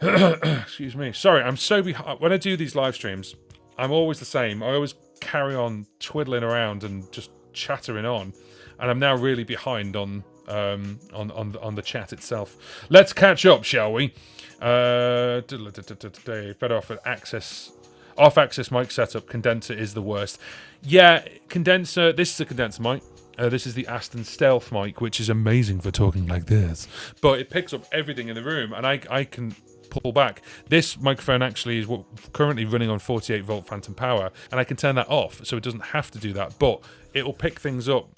Excuse me. Sorry, I'm so behind. When I do these live streams, I'm always the same. I always carry on twiddling around and just chattering on, and I'm now really behind on the chat itself. Let's catch up, shall we? Better off at off-axis mic setup. Condenser is the worst. Yeah, condenser. This is a condenser mic. This is the Aston Stealth mic, which is amazing for talking like this, but it picks up everything in the room, and I can pull back. This microphone actually is currently running on 48 volt phantom power, and I can turn that off, so it doesn't have to do that, but it'll pick things up.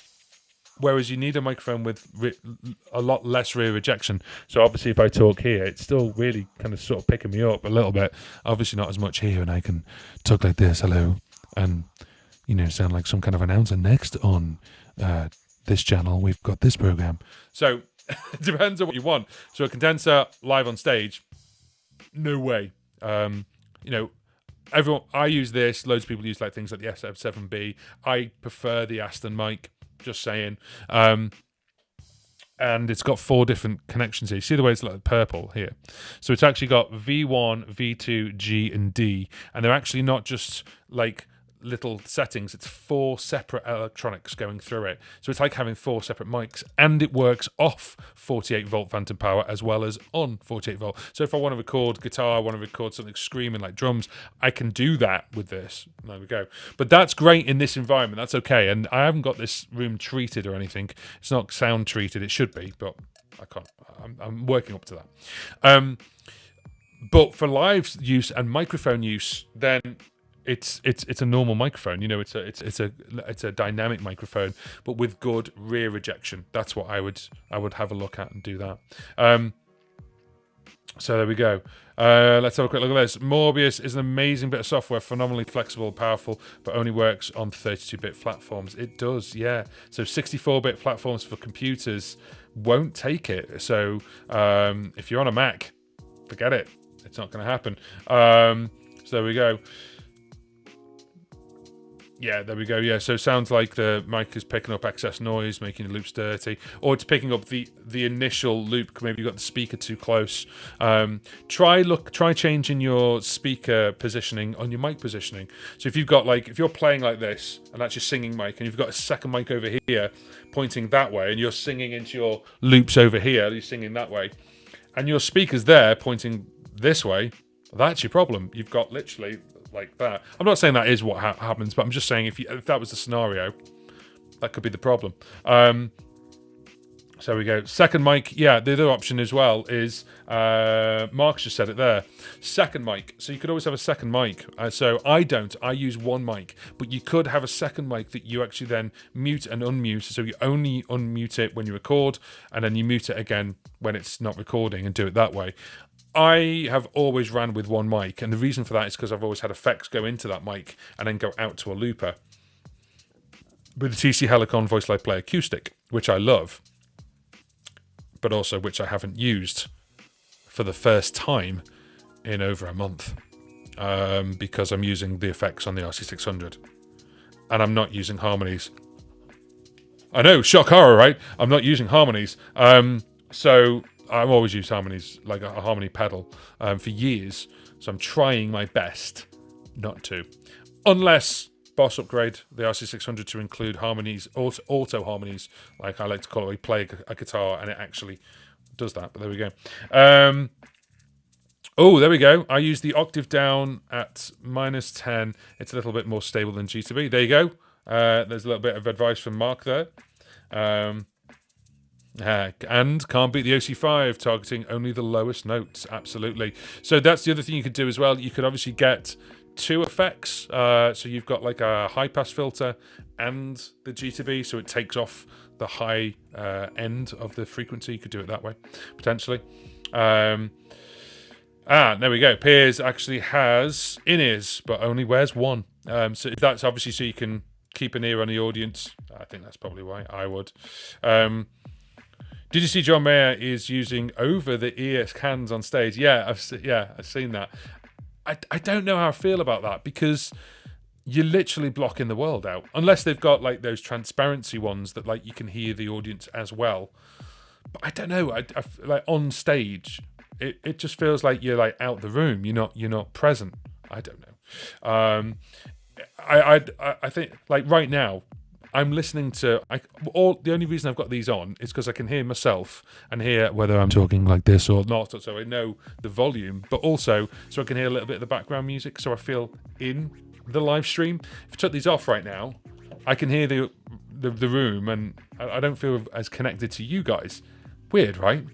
Whereas you need a microphone with a lot less rear rejection. So obviously if I talk here, it's still really kind of sort of picking me up a little bit. Obviously not as much here, and I can talk like this, hello, and sound like some kind of announcer. Next on this channel, we've got this program. So it depends on what you want. So a condenser live on stage, no way. Everyone, I use this. Loads of people use like things like the SF7B. I prefer the Aston mic. Just saying. And it's got 4 different connections here. You see the way it's like purple here? So it's actually got V1, V2, G, and D. And they're actually not just like little settings. It's 4 separate electronics going through it. So it's like having 4 separate mics, and it works off 48 volt phantom power as well as on 48 volt. So if I want to record guitar, I want to record something screaming like drums, I can do that with this. There we go. But that's great in this environment. That's okay. And I haven't got this room treated or anything. It's not sound treated. It should be, but I can't. I'm working up to that. But for live use and microphone use, then it's a normal microphone. It's a dynamic microphone, but with good rear rejection. That's what I would have a look at and do that. So there we go. Let's have a quick look at this. Morbius is an amazing bit of software, phenomenally flexible, powerful, but only works on 32-bit platforms. It does, yeah. So 64-bit platforms for computers won't take it. So if you're on a Mac, forget it. It's not going to happen. So there we go. Yeah, there we go. Yeah, so it sounds like the mic is picking up excess noise, making the loops dirty, or it's picking up the initial loop. Maybe you got the speaker too close. Try changing your speaker positioning on your mic positioning. So if you're playing like this, and that's your singing mic, and you've got a second mic over here pointing that way, and you're singing into your loops over here, you're singing that way, and your speaker's there pointing this way, that's your problem. You've got literally like that. I'm not saying that is what happens, but I'm just saying if that was the scenario, that could be the problem. So we go. Second mic. Yeah, the other option as well is, Mark's just said it there. Second mic. So you could always have a second mic. So I use one mic, but you could have a second mic that you actually then mute and unmute. So you only unmute it when you record, and then you mute it again when it's not recording, and do it that way. I have always ran with one mic, and the reason for that is because I've always had effects go into that mic and then go out to a looper with the TC Helicon Voice Live Play Acoustic, which I love, but also which I haven't used for the first time in over a month, because I'm using the effects on the RC600, and I'm not using harmonies. I know, shock horror, right? I'm not using harmonies. So I've always used harmonies, like a harmony pedal, for years. So I'm trying my best not to. Unless Boss upgrade the RC600 to include harmonies, auto harmonies, like I like to call it. We play a guitar and it actually does that. But there we go. Oh, there we go. I use the octave down at -10. It's a little bit more stable than G2B. There you go. There's a little bit of advice from Mark there. And can't beat the OC5, targeting only the lowest notes. Absolutely. So that's the other thing you could do as well. You could obviously get two effects. So you've got like a high pass filter and the G2B, so it takes off the high end of the frequency. You could do it that way, potentially. There we go. Piers actually has in-ears, but only wears one. So that's obviously so you can keep an ear on the audience. I think that's probably why I would. Did you see John Mayer is using over-the-ear cans on stage? Yeah, I've seen that. I don't know how I feel about that, because you're literally blocking the world out. Unless they've got like those transparency ones that like you can hear the audience as well. But I don't know. I like on stage, it just feels like you're like out the room. You're not present. I don't know. I think like right now, I'm listening to the only reason I've got these on is because I can hear myself and hear whether I'm talking like this or not, so I know the volume, but also so I can hear a little bit of the background music, so I feel in the live stream. If I took these off right now, I can hear the room, and I don't feel as connected to you guys. Weird, right?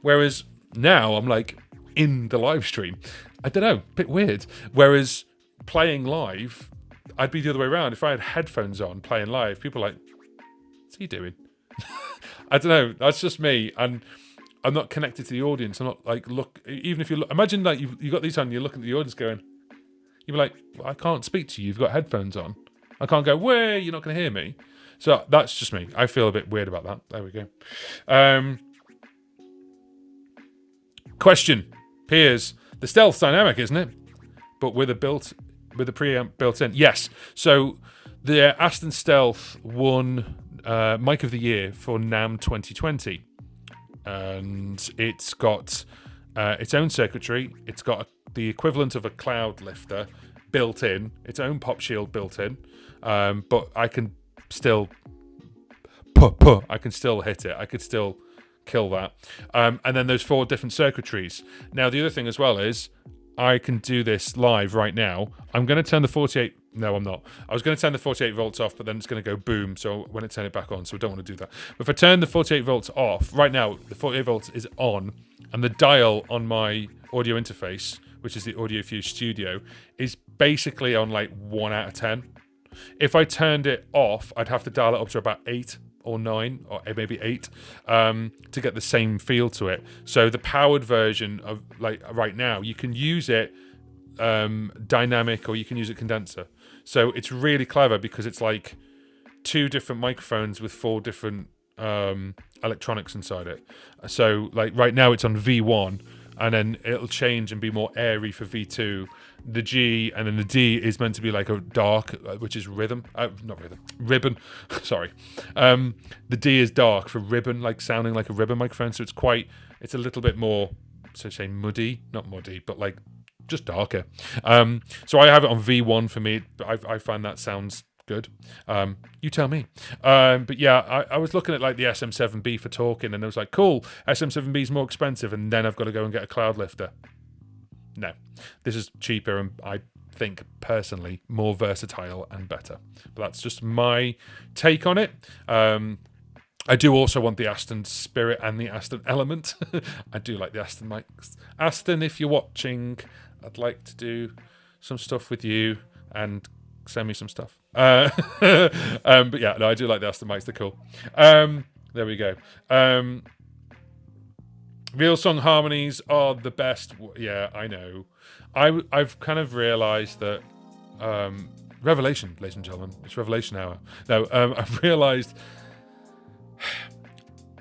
Whereas now I'm like in the live stream. I don't know, bit weird. Whereas playing live, I'd be the other way around. If I had headphones on playing live, people are like, what's he doing? I don't know. That's just me. And I'm not connected to the audience. I'm not like, even if you look, imagine that you got these on and you're looking at the audience going, you'd be like, well, I can't speak to you. You've got headphones on. I can't go, where? You're not going to hear me. So that's just me. I feel a bit weird about that. There we go. Question. Piers. The Stealth's dynamic, isn't it? But with a preamp built in. Yes. So the Aston Stealth won Mic of the Year for NAMM 2020. And it's got its own circuitry. It's got the equivalent of a cloud lifter built in, its own pop shield built in. But I can still I can still hit it. I could still kill that. And then there's 4 different circuitries. Now the other thing as well is I can do this live right now. I'm going to turn the 48... No, I'm not. I was going to turn the 48 volts off, but then it's going to go boom, so when I turn it back on, so I don't want to do that. But if I turn the 48 volts off, right now, the 48 volts is on, and the dial on my audio interface, which is the AudioFuse Studio, is basically on like 1 out of 10. If I turned it off, I'd have to dial it up to about 8 or 9 or maybe 8 to get the same feel to it. So the powered version of like right now, you can use it dynamic or you can use it condenser. So it's really clever because it's like 2 different microphones with 4 different electronics inside it. So like right now it's on V1, and then it'll change and be more airy for V2. The G and then the D is meant to be like a dark, which is ribbon. Sorry. The D is dark for ribbon, like sounding like a ribbon microphone. So it's a little bit more, so say muddy, not muddy, but like just darker. So I have it on V1 for me. I find that sounds good. You tell me. But yeah, I was looking at like the SM7B for talking, and I was like, cool, SM7B is more expensive, and then I've got to go and get a cloud lifter. No, this is cheaper and I think personally more versatile and better. But that's just my take on it. I do also want the Aston Spirit and the Aston Element. I do like the Aston mics. Aston, if you're watching, I'd like to do some stuff with you and send me some stuff. But yeah, no, I do like the Aston mics. They're cool. There we go. Real song harmonies are the best. Yeah, I know. I've kind of realised that revelation, ladies and gentlemen. It's revelation hour. No, I've realised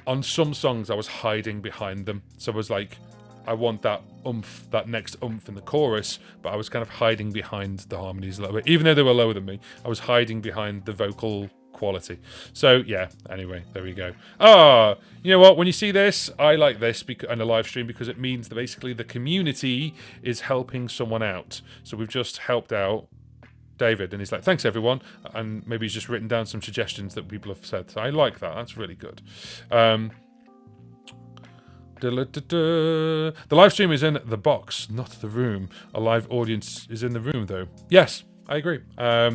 on some songs I was hiding behind them. So I was like I want that oomph, that next oomph in the chorus, but I was kind of hiding behind the harmonies a little bit. Even though they were lower than me, I was hiding behind the vocal quality. So yeah, anyway, there we go. You know what, when you see this, I like this and a live stream because it means that basically the community is helping someone out. So we've just helped out David, and he's like, thanks everyone, and maybe he's just written down some suggestions that people have said. So I like that. That's really good. The live stream is in the box, not the room. A live audience is in the room, though. Yes, I agree. I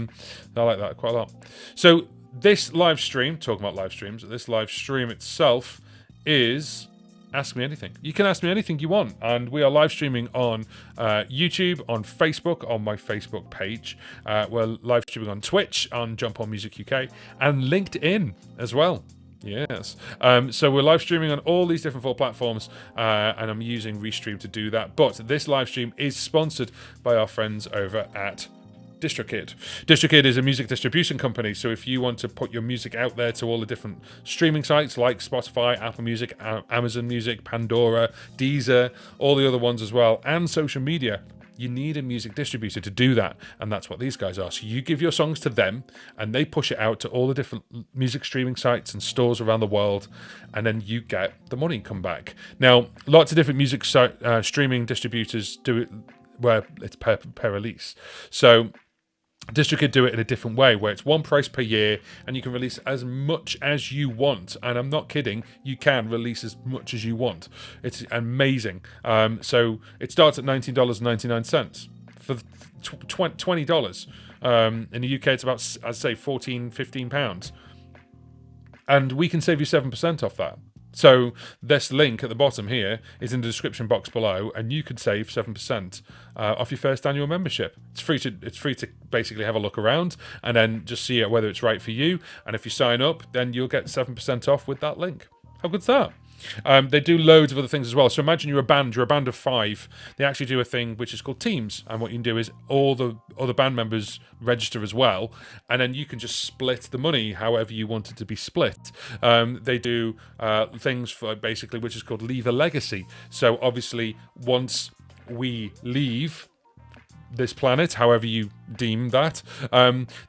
like that quite a lot. So this live stream, talking about live streams, this live stream itself is Ask Me Anything. You can ask me anything you want, and we are live streaming on YouTube, on Facebook, on my Facebook page. We're live streaming on Twitch, on Jump On Music UK, and LinkedIn as well. Yes. So we're live streaming on all these different 4 platforms, and I'm using Restream to do that. But this live stream is sponsored by our friends over at DistroKid. DistroKid is a music distribution company, so if you want to put your music out there to all the different streaming sites like Spotify, Apple Music, Amazon Music, Pandora, Deezer, all the other ones as well, and social media, you need a music distributor to do that, and that's what these guys are. So you give your songs to them, and they push it out to all the different music streaming sites and stores around the world, and then you get the money come back. Now, lots of different music streaming distributors do it where it's per release. So DistroKid do it in a different way, where it's one price per year, and you can release as much as you want. And I'm not kidding, you can release as much as you want. It's amazing. So it starts at $19.99 for $20. In the UK, it's about, I'd say, £14-15, and we can save you 7% off that. So this link at the bottom here is in the description box below, and you could save 7% off your first annual membership. It's free to basically have a look around and then just see whether it's right for you. And if you sign up, then you'll get 7% off with that link. How good's that? They do loads of other things as well. So imagine you're a band of 5. They actually do a thing which is called teams, and what you can do is all the other band members register as well, and then you can just split the money however you want it to be split. They do things for basically which is called Leave a Legacy. So obviously once we leave this planet, however you deem that,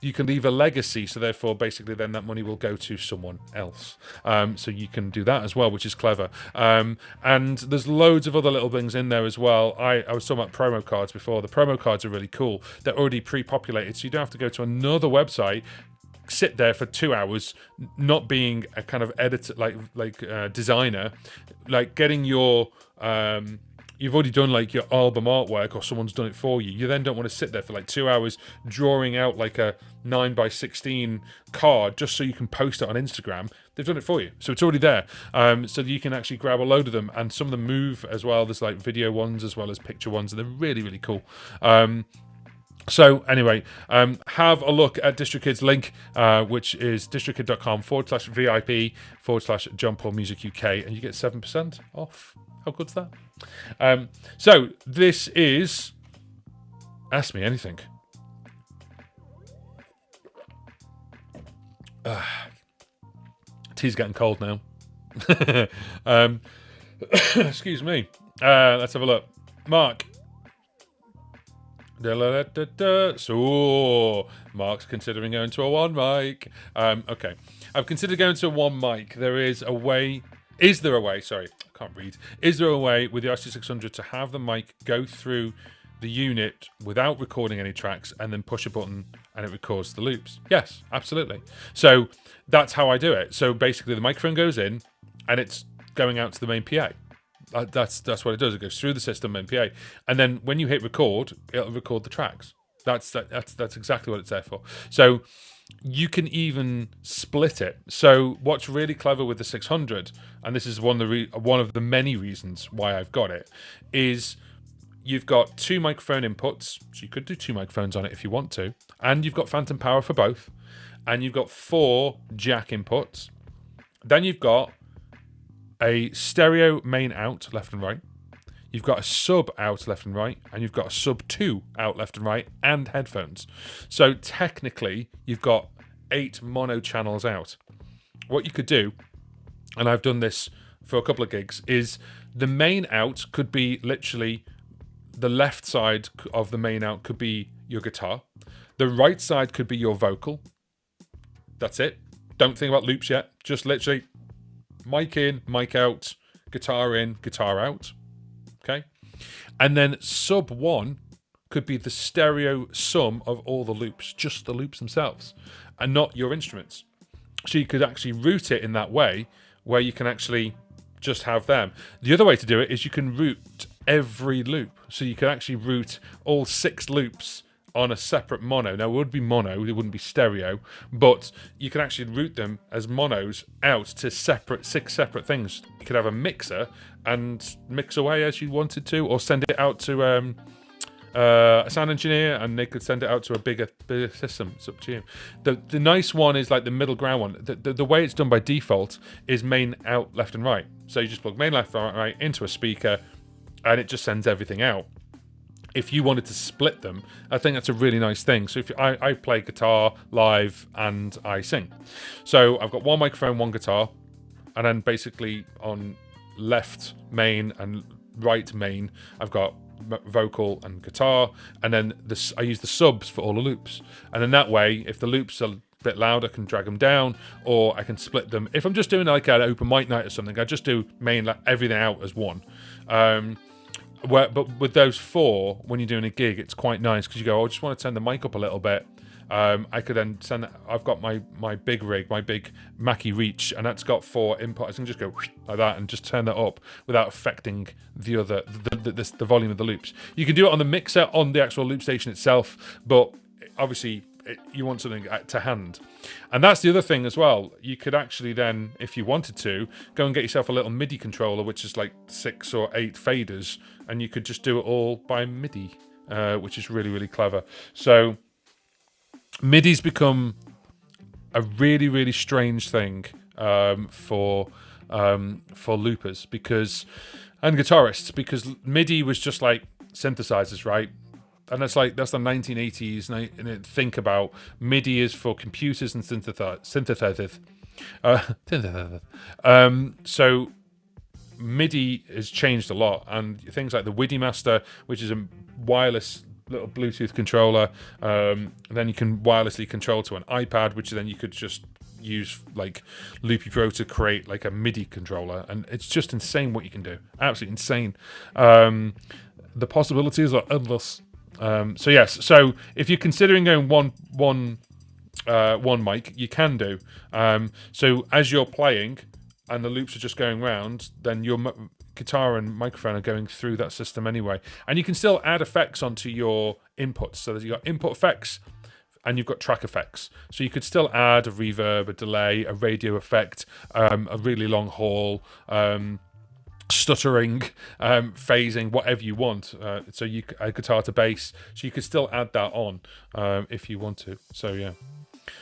you can leave a legacy, so therefore basically then that money will go to someone else. So you can do that as well, which is clever. And there's loads of other little things in there as well. I was talking about promo cards before. The promo cards are really cool. They're already pre-populated, so you don't have to go to another website, sit there for 2 hours, not being a kind of editor, like designer, like getting your you've already done like your album artwork, or someone's done it for you. You then don't want to sit there for like 2 hours drawing out like a 9x16 card just so you can post it on Instagram. They've done it for you, so it's already there. So you can actually grab a load of them, and some of them move as well. There's like video ones as well as picture ones, and they're really, really cool. So anyway, have a look at DistroKid's link, which is distrokid.com/VIP/Jump On Music UK, and you get 7% off. How good's that? So this is Ask Me Anything. Tea's getting cold now. Excuse me. Let's have a look. Mark. So Mark's considering going to a one mic. Okay, I've considered going to a one mic. There is a way. Is there a way? Sorry, I can't read. Is there a way with the RC600 to have the mic go through the unit without recording any tracks, and then push a button and it records the loops? Yes, absolutely. So that's how I do it. So basically, the microphone goes in, and it's going out to the main PA. That's what it does. It goes through the system, main PA, and then when you hit record, it'll record the tracks. That's exactly what it's there for. So you can even split it. So what's really clever with the 600, and this is one of the many reasons why I've got it, is you've got 2 microphone inputs. So you could do 2 microphones on it if you want to, and you've got phantom power for both, and you've got 4 jack inputs. Then you've got a stereo main out left and right. You've got a sub out left and right, and you've got a sub 2 out left and right, and headphones. So technically, you've got 8 mono channels out. What you could do, and I've done this for a couple of gigs, is The main out could be literally the left side of the main out could be your guitar. The right side could be your vocal. That's it. Don't think about loops yet. Just literally mic in, mic out, guitar in, guitar out. Okay. And then sub 1 could be the stereo sum of all the loops, just the loops themselves, and not your instruments. So you could actually route it in that way, where you can actually just have them. The other way to do it is you can route every loop. So you can actually route all 6 loops on a separate mono. Now, it would be mono, it wouldn't be stereo, but you can actually route them as monos out to 6 separate things. You could have a mixer and mix away as you wanted to, or send it out to a sound engineer and they could send it out to a bigger system. It's up to you. The nice one is like the middle ground one. The way it's done by default is main out left and right. So you just plug main left and right into a speaker and it just sends everything out. If you wanted to split them, I think that's a really nice thing. So if I play guitar live and I sing. So I've got one microphone, one guitar, and then basically on left main and right main, I've got vocal and guitar, and then I use the subs for all the loops. And then that way, if the loops are a bit loud, I can drag them down, or I can split them. If I'm just doing like an open mic night or something, I just do everything out as one. But with those 4, when you're doing a gig, it's quite nice because you go, I just want to turn the mic up a little bit. I could then send. I've got my big rig, my big Mackie Reach, and that's got 4 inputs. I can just go like that and just turn that up without affecting the other the volume of the loops. You can do it on the mixer on the actual loop station itself, but obviously you want something to hand. And that's the other thing as well. You could actually then, if you wanted to, go and get yourself a little Midi controller, which is like 6 or 8 faders, and you could just do it all by Midi, which is really, really clever. So Midi's become a really, really strange thing for loopers and guitarists, because MIDI was just like synthesizers, right? And that's the 1980s. And think about MIDI is for computers and synthesizers. So MIDI has changed a lot, and things like the WIDI Master, which is a wireless little Bluetooth controller, then you can wirelessly control to an iPad, which then you could just use like Loopy Pro to create like a MIDI controller, and it's just insane what you can do. Absolutely insane. The possibilities are endless. So yes, so if you're considering going one mic, you can do. So as you're playing and the loops are just going round, then your guitar and microphone are going through that system anyway. And you can still add effects onto your inputs. So you've got input effects and you've got track effects. So you could still add a reverb, a delay, a radio effect, a really long haul, stuttering, phasing, whatever you want. So a guitar to bass. So you could still add that on if you want to. So yeah.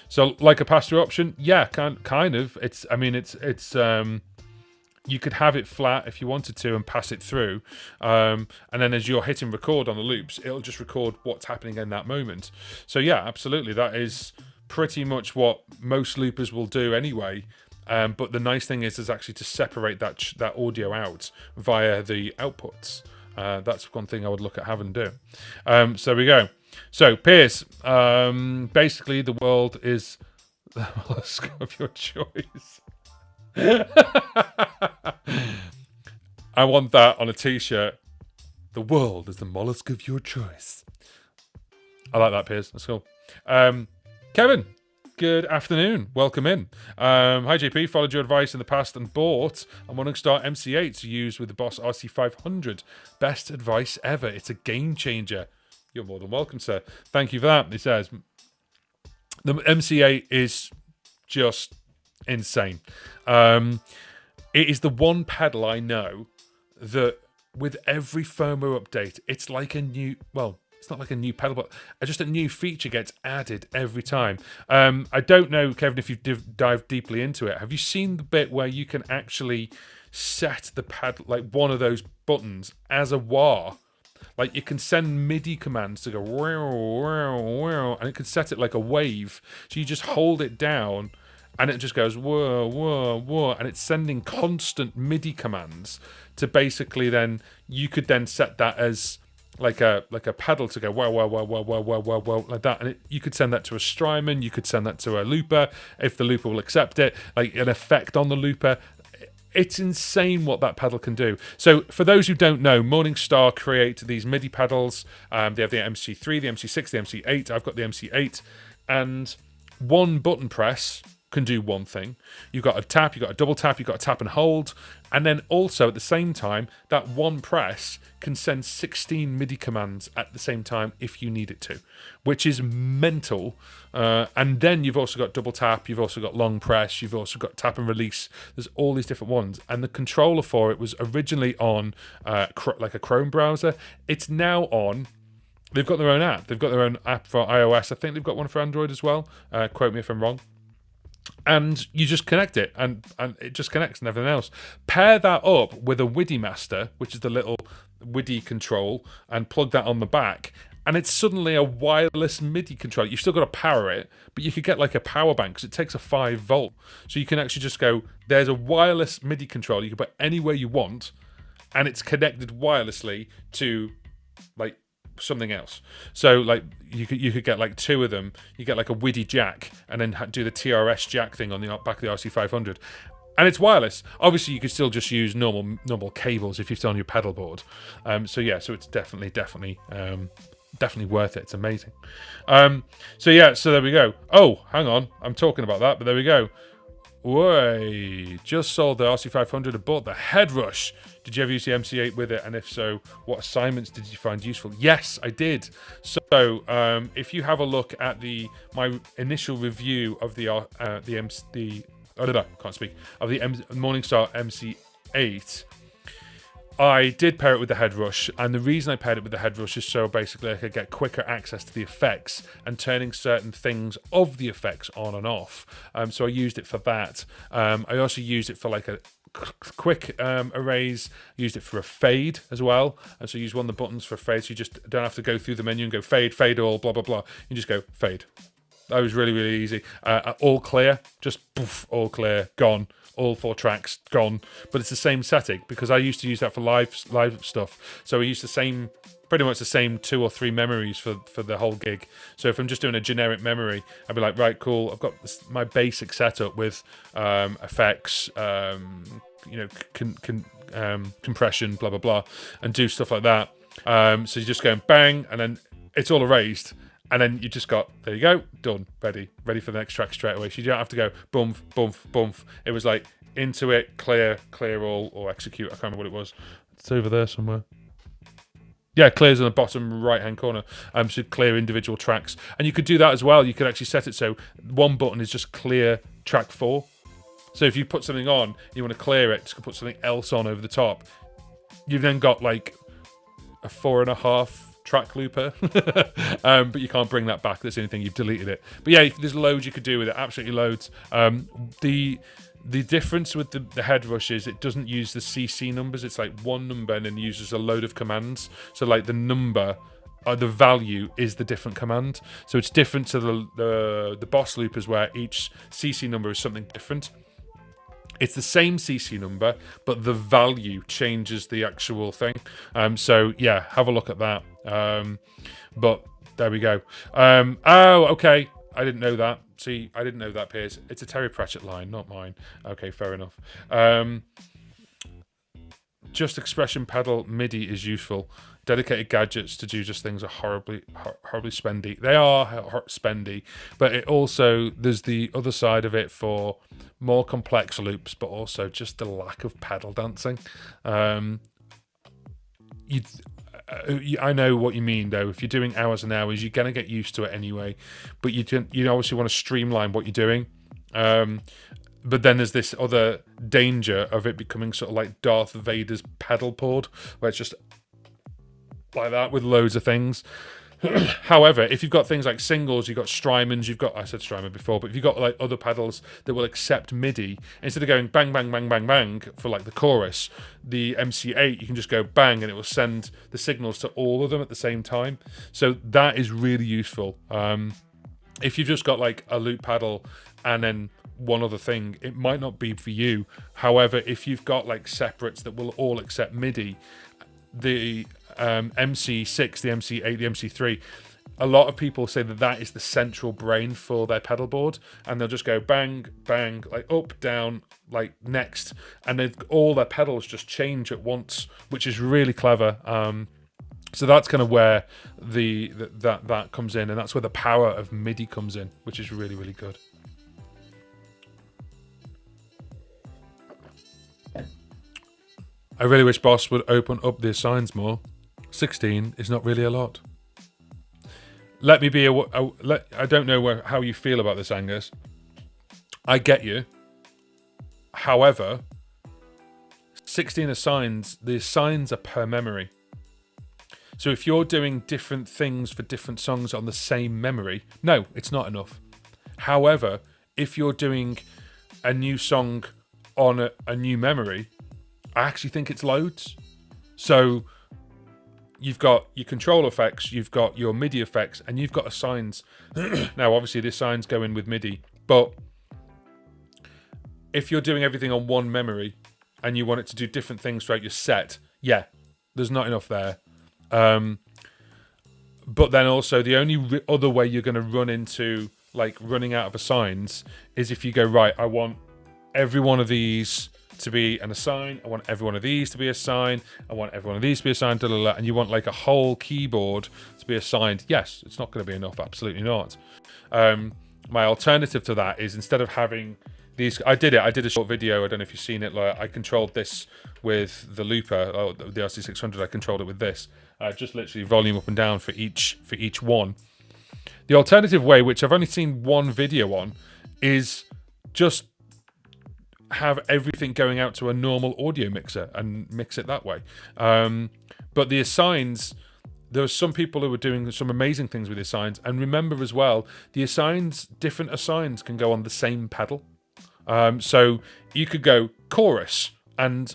So like a pass-through option, yeah, kind of. It's you could have it flat if you wanted to and pass it through, and then as you're hitting record on the loops, it'll just record what's happening in that moment. So yeah, absolutely, that is pretty much what most loopers will do anyway. But the nice thing is actually to separate that audio out via the outputs. That's one thing I would look at having to do. So there we go. So Piers, basically the world is the mollusk of your choice. I want that on a t-shirt. The world is the mollusk of your choice. I like that, Piers. That's cool. Kevin, good afternoon. Welcome in. Hi, JP. Followed your advice in the past and bought a Morningstar MC8 to use with the Boss RC500. Best advice ever. It's a game changer. You're more than welcome, sir. Thank you for that. He says the MC8 is just insane. It is the one pedal I know that with every firmware update, it's like a new, well, it's not like a new pedal, but just a new feature gets added every time. I don't know, Kevin, if you've dived deeply into it. Have you seen the bit where you can actually set the pedal, like one of those buttons, as a wah? Like you can send MIDI commands to go wow, wow, wow, and it can set it like a wave. So you just hold it down and it just goes whoa, whoa, whoa, and it's sending constant MIDI commands to basically then you could then set that as like a pedal to go whoa, whoa, whoa, whoa, whoa, whoa, whoa, whoa, like that, and you could send that to a Strymon, you could send that to a looper if the looper will accept it, like an effect on the looper. It's insane what that pedal can do. So for those who don't know, Morningstar create these MIDI pedals. They have the MC3, the MC6, the MC8. I've got the MC8, and one button press can do one thing. You've got a tap, you've got a double tap, you've got a tap and hold, and then also at the same time, that one press can send 16 MIDI commands at the same time if you need it to, which is mental. And then you've also got double tap, you've also got long press, you've also got tap and release. There's all these different ones, and the controller for it was originally on like a Chrome browser. It's now on. They've got their own app. They've got their own app for iOS. I think they've got one for Android as well. Quote me if I'm wrong. And you just connect it, and it just connects and everything else. Pair that up with a WIDI master, which is the little WIDI control, and plug that on the back, and it's suddenly a wireless MIDI controller. You've still got to power it, but you could get like a power bank because it takes a 5 volt. So you can actually just go, there's a wireless MIDI controller you can put anywhere you want, and it's connected wirelessly to like something else. So like you could get like 2 of them. You get like a WIDI jack, and then do the TRS jack thing on the back of the RC500, and it's wireless. Obviously, you could still just use normal cables if you're still on your pedal board. So it's definitely worth it. It's amazing. So there we go. Oh, hang on, I'm talking about that, but there we go. Way, just sold the RC500 and bought the Head Rush. Did you ever use the MC8 with it? And if so, what assignments did you find useful? Yes, I did. So if you have a look at my initial review of the Morningstar MC8, I did pair it with the Head Rush, and the reason I paired it with the Head Rush is so basically I could get quicker access to the effects and turning certain things of the effects on and off. So I used it for that. I also used it for like a quick arrays, used it for a fade as well, and so use one of the buttons for fade, so you just don't have to go through the menu and go fade all, blah blah blah. You just go fade. That was really, really easy. All clear, just poof, all clear, gone. All 4 tracks gone, but it's the same setting because I used to use that for live stuff. So we used pretty much the same 2 or 3 memories for the whole gig. So if I'm just doing a generic memory, I'd be like, right, cool. I've got my basic setup with effects, compression, blah blah blah, and do stuff like that. So you're just going bang, and then it's all erased. And then you just got, there you go, done, ready for the next track straight away. So you don't have to go bump, bump, bump. It was like into it, clear all, or execute. I can't remember what it was. It's over there somewhere. Yeah, clears in the bottom right-hand corner. So clear individual tracks. And you could do that as well. You could actually set it so one button is just clear track 4. So if you put something on, you want to clear it, just put something else on over the top. You've then got like a 4.5 track looper, but you can't bring that back. That's the only thing, you've deleted it. But yeah, there's loads you could do with it, absolutely loads. The difference with the Head Rush is it doesn't use the CC numbers. It's like one number and then uses a load of commands. So like the number, the value is the different command. So it's different to the boss loopers where each CC number is something different. It's the same CC number, but the value changes the actual thing. So yeah, have a look at that. But there we go. Oh, okay. I didn't know that. See, I didn't know that, Piers. It's a Terry Pratchett line, not mine. Okay, fair enough. Just expression pedal MIDI is useful. Dedicated gadgets to do just things are horribly spendy. They are spendy, but it also, there's the other side of it for more complex loops, but also just the lack of pedal dancing. I know what you mean, though. If you're doing hours and hours, you're going to get used to it anyway. But you obviously want to streamline what you're doing. But then there's this other danger of it becoming sort of like Darth Vader's pedal board, where it's just like that with loads of things. However, if you've got things like singles, you've got Strymons, I said Strymon before, but if you've got like other pedals that will accept MIDI, instead of going bang, bang, bang, bang, bang for like the chorus, the MC8, you can just go bang and it will send the signals to all of them at the same time. So that is really useful. If you've just got like a loop pedal and then one other thing, it might not be for you. However, if you've got like separates that will all accept MIDI, the MC6, the MC8, the MC3, a lot of people say that that is the central brain for their pedal board, and they'll just go bang, bang, like up, down, like next, and then all their pedals just change at once, which is really clever. So that's kind of where that comes in, and that's where the power of MIDI comes in, which is really, really good. I really wish Boss would open up the assigns more. 16 is not really a lot. Let me be I don't know how you feel about this, Angus. I get you. However, 16 assigns, the assigns are per memory. So if you're doing different things for different songs on the same memory, no, it's not enough. However, if you're doing a new song on a new memory, I actually think it's loads. So you've got your control effects, you've got your MIDI effects, and you've got assigns. Now, obviously, the assigns go in with MIDI, but if you're doing everything on one memory and you want it to do different things throughout your set, yeah, there's not enough there. But then also, the only other way you're going to run into like running out of assigns is if you go, right, I want every one of these to be an assign, I want every one of these to be assigned, I want every one of these to be assigned, and you want like a whole keyboard to be assigned. Yes, it's not going to be enough, absolutely not. My alternative to that is, instead of having these, I did a short video, I don't know if you've seen it, like I controlled this with the looper, the RC600, I controlled it with this, just literally volume up and down for each one. The alternative way, which I've only seen one video on, is just have everything going out to a normal audio mixer and mix it that way. But the assigns, there are some people who are doing some amazing things with the assigns. And remember as well, the assigns, different assigns can go on the same pedal. So you could go chorus and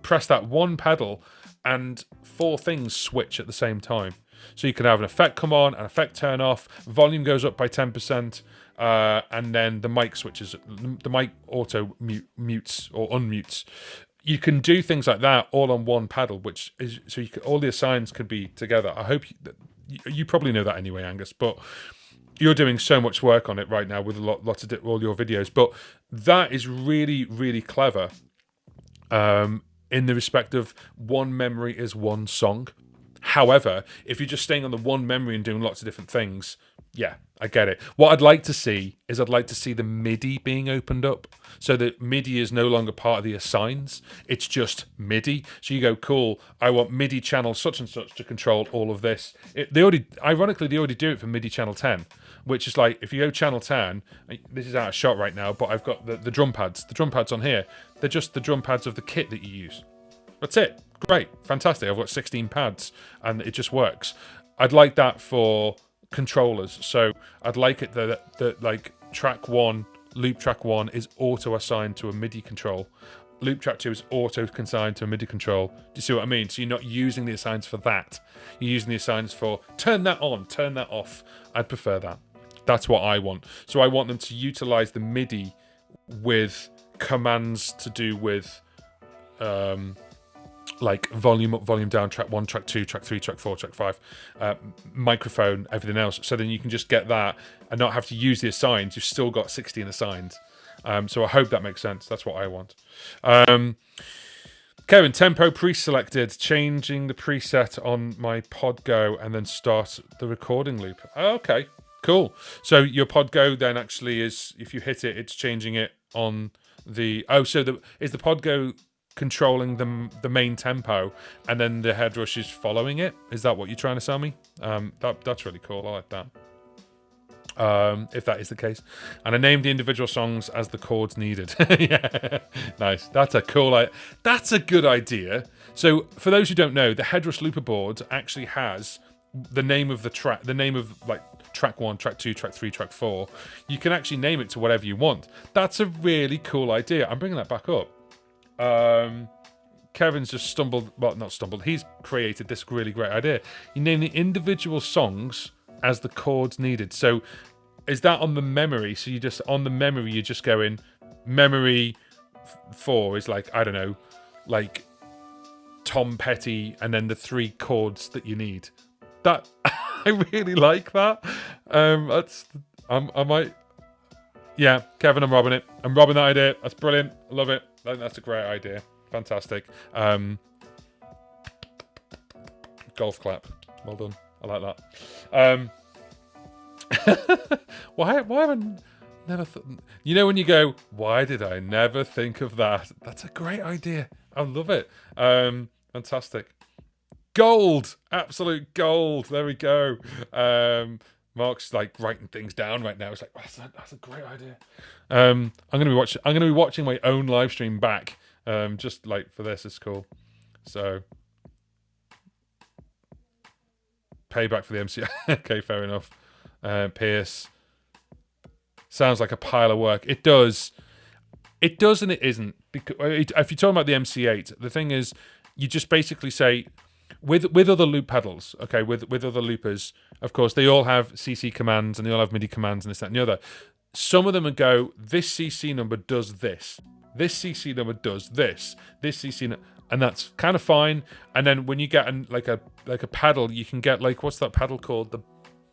press that one pedal and 4 things switch at the same time. So you can have an effect come on, an effect turn off, volume goes up by 10%, and then the mic switches, the mic auto mutes or unmutes. You can do things like that all on one pedal, which is so you can, all the assigns could be together. I hope you probably know that anyway, Angus, but you're doing so much work on it right now with lots of all your videos. But that is really, really clever. In the respect of one memory is one song. However, if you're just staying on the one memory and doing lots of different things, yeah, I get it. What I'd like to see is the MIDI being opened up, so that MIDI is no longer part of the assigns. It's just MIDI. So you go, cool, I want MIDI channel such and such to control all of this. Ironically, they already do it for MIDI channel 10, which is like, if you go channel 10, this is out of shot right now, but I've got the drum pads. The drum pads on here, they're just the drum pads of the kit that you use. That's it. Great. Fantastic. I've got 16 pads and it just works. I'd like that for controllers. So I'd like it that like track 1, loop track 1 is auto assigned to a MIDI control. Loop track 2 is auto consigned to a MIDI control. Do you see what I mean? So you're not using the assigns for that. You're using the assigns for turn that on, turn that off. I'd prefer that. That's what I want. So I want them to utilize the MIDI with commands to do with like volume up, volume down, track 1, track 2, track 3, track 4, track 5, microphone, everything else. So then you can just get that and not have to use the assigns. You've still got 16 assigns. So I hope that makes sense. That's what I want. Kevin, tempo pre-selected, changing the preset on my Podgo and then start the recording loop. Okay, cool. So your Podgo then actually is, if you hit it, it's changing it on the... Oh, so is the Podgo controlling the main tempo and then the head rush is following it? Is that what you're trying to sell me? That's really cool. I like that. If that is the case. And I named the individual songs as the chords needed. Yeah, nice. That's a good idea. So for those who don't know, the Headrush Looper board actually has the name of the track, the name of like track 1, track 2, track 3, track 4. You can actually name it to whatever you want. That's a really cool idea. I'm bringing that back up. Kevin's just he's created this really great idea. You name the individual songs as the chords needed. So is that on the memory? So you just on the memory, you're just going memory 4 is like, I don't know, like Tom Petty, and then the 3 chords that you need. That I really like that. I might. Yeah, Kevin, I'm robbing it. I'm robbing that idea. That's brilliant. I love it. I think that's a great idea. Fantastic. Golf clap. Well done. I like that. Why haven't never? You know when you go, why did I never think of that? That's a great idea. I love it. Fantastic. Gold, absolute gold. There we go. Mark's like writing things down right now. It's like, that's a great idea. I'm gonna be watching my own live stream back. Just like for this, it's cool. So payback for the MC. Okay, fair enough. Pierce sounds like a pile of work. It does. It does and it isn't. Because if you're talking about the MC8, the thing is, you just basically say with other loop pedals, okay, with other loopers, of course, they all have CC commands and they all have MIDI commands and this, that, and the other. Some of them would go, this CC number does this. This CC number does this. This CC number, and that's kind of fine. And then when you get like a pedal, you can get like, what's that pedal called? The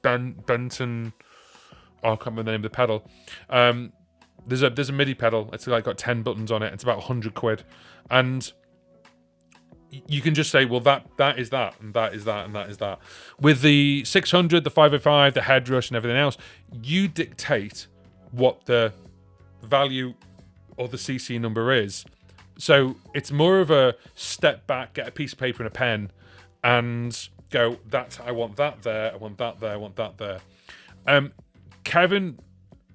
Benton. Oh, I can't remember the name of the pedal. There's a MIDI pedal. It's like got 10 buttons on it. It's about £100, and you can just say, well, that is that, and that is that, and that is that. With the 600, the 505, the head rush, and everything else, you dictate what the value or the CC number is. So it's more of a step back, get a piece of paper and a pen, and go, I want that there, I want that there, I want that there. Kevin,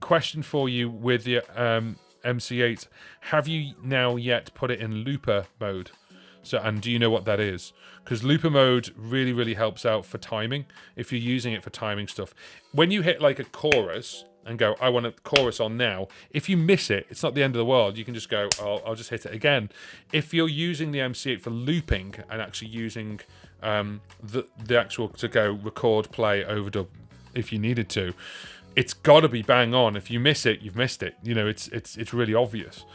question for you with the MC8. Have you now yet put it in looper mode? So, and do you know what that is? Because looper mode really, really helps out for timing. If you're using it for timing stuff, when you hit like a chorus and go, I want a chorus on now. If you miss it, it's not the end of the world. You can just go, I'll just hit it again. If you're using the MC8 for looping and actually using the actual to go record, play, overdub, if you needed to, it's got to be bang on. If you miss it, you've missed it. You know, it's really obvious.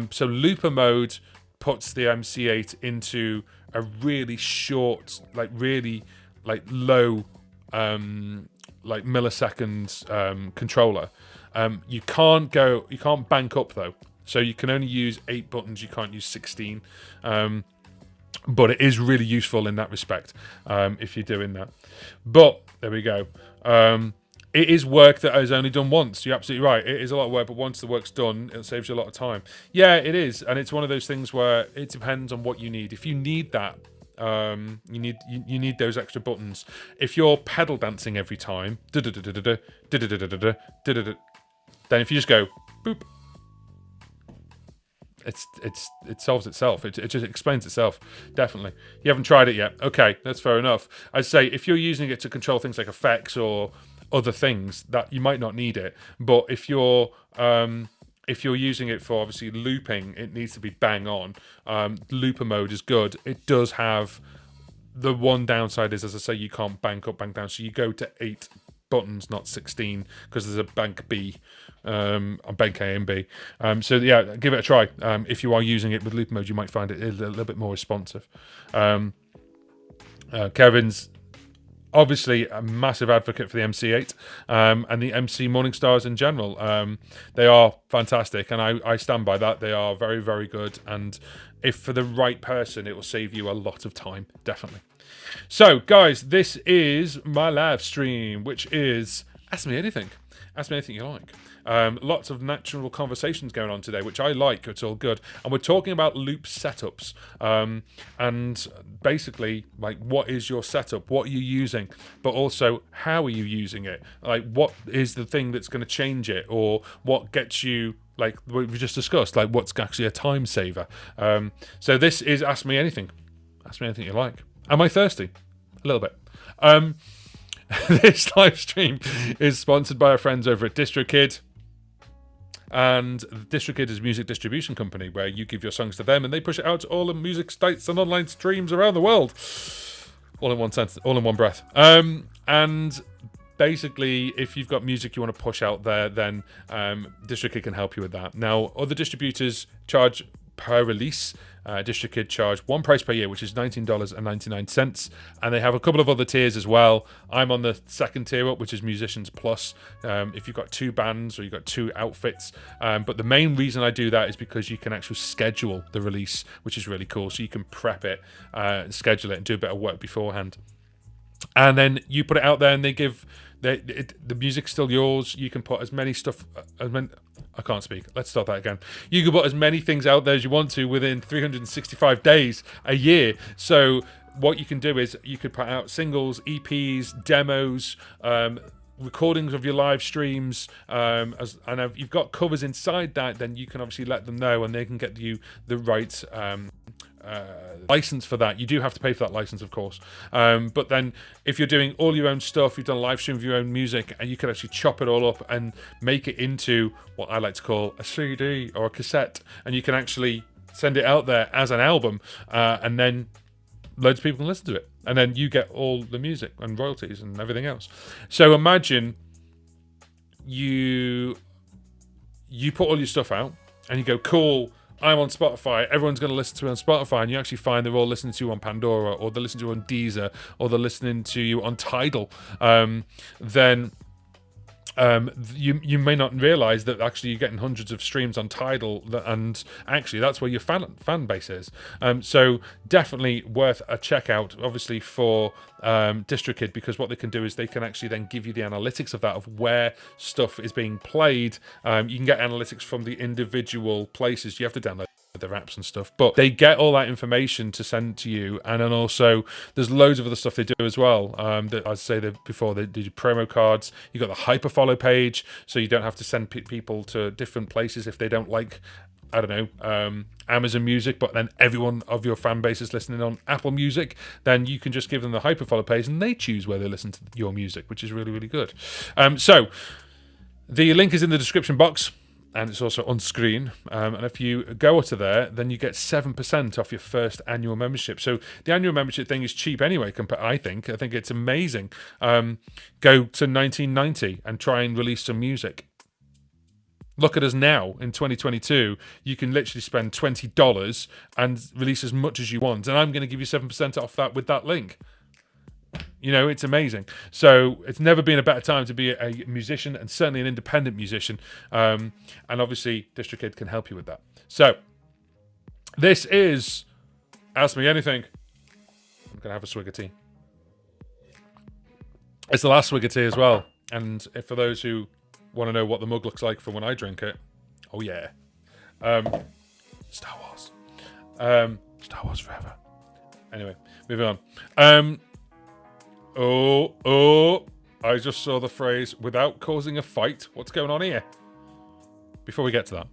So looper mode puts the MC8 into a really short, like really like low, like millisecond controller. You can't bank up though. So you can only use 8 buttons. You can't use 16. But it is really useful in that respect if you're doing that. But there we go. It is work that is only done once. You're absolutely right. It is a lot of work, but once the work's done, it saves you a lot of time. Yeah, it is, and it's one of those things where it depends on what you need. If you need that, you need those extra buttons. If you're pedal dancing every time, then if you just go boop, it solves itself. It just explains itself. Definitely. You haven't tried it yet. Okay, that's fair enough. I'd say if you're using it to control things like effects or other things, that you might not need it. But if you're using it for obviously looping, it needs to be bang on. Looper mode is good. It does have the one downside is, as I say, you can't bank up, bank down. So you go to 8 buttons, not 16, because there's a bank B, bank A and B. So yeah, give it a try. If you are using it with looper mode, you might find it a little bit more responsive. Kevin's obviously a massive advocate for the MC8 and the MC Morningstars in general. They are fantastic, and I stand by that. They are very, very good, and if for the right person, it will save you a lot of time, definitely. So, guys, this is my live stream, which is Ask Me Anything. Ask me anything you like. Lots of natural conversations going on today, which I like. It's all good. And we're talking about loop setups. And basically, like, what is your setup? What are you using? But also, how are you using it? Like, what is the thing that's going to change it? Or what gets you, like what we just discussed, like what's actually a time saver? So this is Ask Me Anything. Ask me anything you like. Am I thirsty? A little bit. This live stream is sponsored by our friends over at DistroKid. And DistroKid is a music distribution company where you give your songs to them and they push it out to all the music sites and online streams around the world. All in one sentence, all in one breath. And basically, if you've got music you want to push out there, then DistroKid can help you with that. Now, other distributors charge per release. DistroKid charge one price per year, which is $19.99, and they have a couple of other tiers as well. I'm on the second tier up, which is Musicians Plus. If you've got 2 bands or you've got 2 outfits, but the main reason I do that is because you can actually schedule the release, which is really cool. So you can prep it, schedule it, and do a bit of work beforehand. And then you put it out there, and they give the music's still yours. You can put as many stuff. I can't speak. Let's start that again. You can put as many things out there as you want to within 365 days a year. So what you can do is you could put out singles, EPs, demos, recordings of your live streams, and if you've got covers inside that, then you can obviously let them know, and they can get you the right license for that. You do have to pay for that license, of course, but then if you're doing all your own stuff, you've done a live stream of your own music, and you can actually chop it all up and make it into what I like to call a CD or a cassette, and you can actually send it out there as an album, and then loads of people can listen to it, and then you get all the music and royalties and everything else. So imagine you put all your stuff out, and you go, cool, I'm on Spotify, everyone's going to listen to me on Spotify, and you actually find they're all listening to you on Pandora, or they're listening to you on Deezer, or they're listening to you on Tidal, then you may not realise that actually you're getting hundreds of streams on Tidal, and actually that's where your fan base is. So definitely worth a check out, obviously, for DistroKid, because what they can do is they can actually then give you the analytics of that, of where stuff is being played. You can get analytics from the individual places. You have to download their apps and stuff, but they get all that information to send to you, and then also there's loads of other stuff they do as well. That I say that before, they do promo cards. You got the hyperfollow page, so you don't have to send people to different places if they don't like, I don't know, Amazon Music, but then everyone of your fan base is listening on Apple Music, then you can just give them the hyperfollow page and they choose where they listen to your music, which is really, really good. So the link is in the description box, and it's also on screen. And if you go to there, then you get 7% off your first annual membership. So the annual membership thing is cheap anyway, I think it's amazing. Go to $19.90 and try and release some music. Look at us now in 2022. You can literally spend $20 and release as much as you want. And I'm going to give you 7% off that with that link. You know, it's amazing. So it's never been a better time to be a musician, and certainly an independent musician. And obviously, DistroKid can help you with that. So this is Ask Me Anything. I'm going to have a swig of tea. It's the last swig of tea as well. And for those who want to know what the mug looks like from when I drink it, oh yeah, Star Wars, Star Wars forever. Anyway, moving on. I just saw the phrase "without causing a fight." What's going on here? Before we get to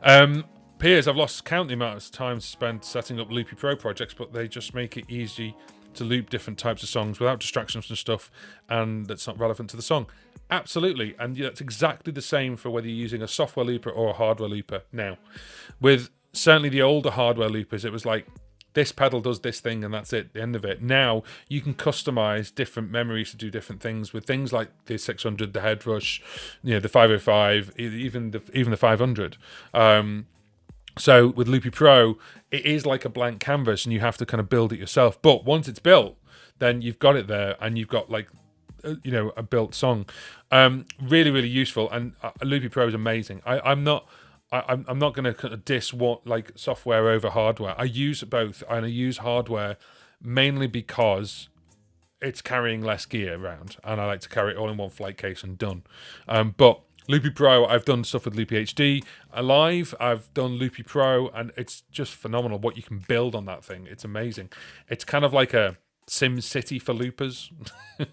that, Piers, I've lost count the amount of time spent setting up Loopy Pro projects, but they just make it easy to loop different types of songs without distractions and stuff, and that's not relevant to the song. Absolutely, and that's exactly the same for whether you're using a software looper or a hardware looper. Now, with certainly the older hardware loopers, it was like, this pedal does this thing and that's it, the end of it. Now you can customize different memories to do different things with things like the 600, the head rush, you know, the 505, even the 500. So with Loopy Pro, it is like a blank canvas, and you have to kind of build it yourself. But once it's built, then you've got it there, and you've got like, you know, a built song. Really, really useful, and Loopy Pro is amazing. I'm not going to kind of diss what like software over hardware. I use both, and I use hardware mainly because it's carrying less gear around, and I like to carry it all in one flight case and done. But Loopy Pro, I've done stuff with Loopy HD Live. I've done Loopy Pro, and it's just phenomenal what you can build on that thing. It's amazing. It's kind of like a Sim City for loopers. You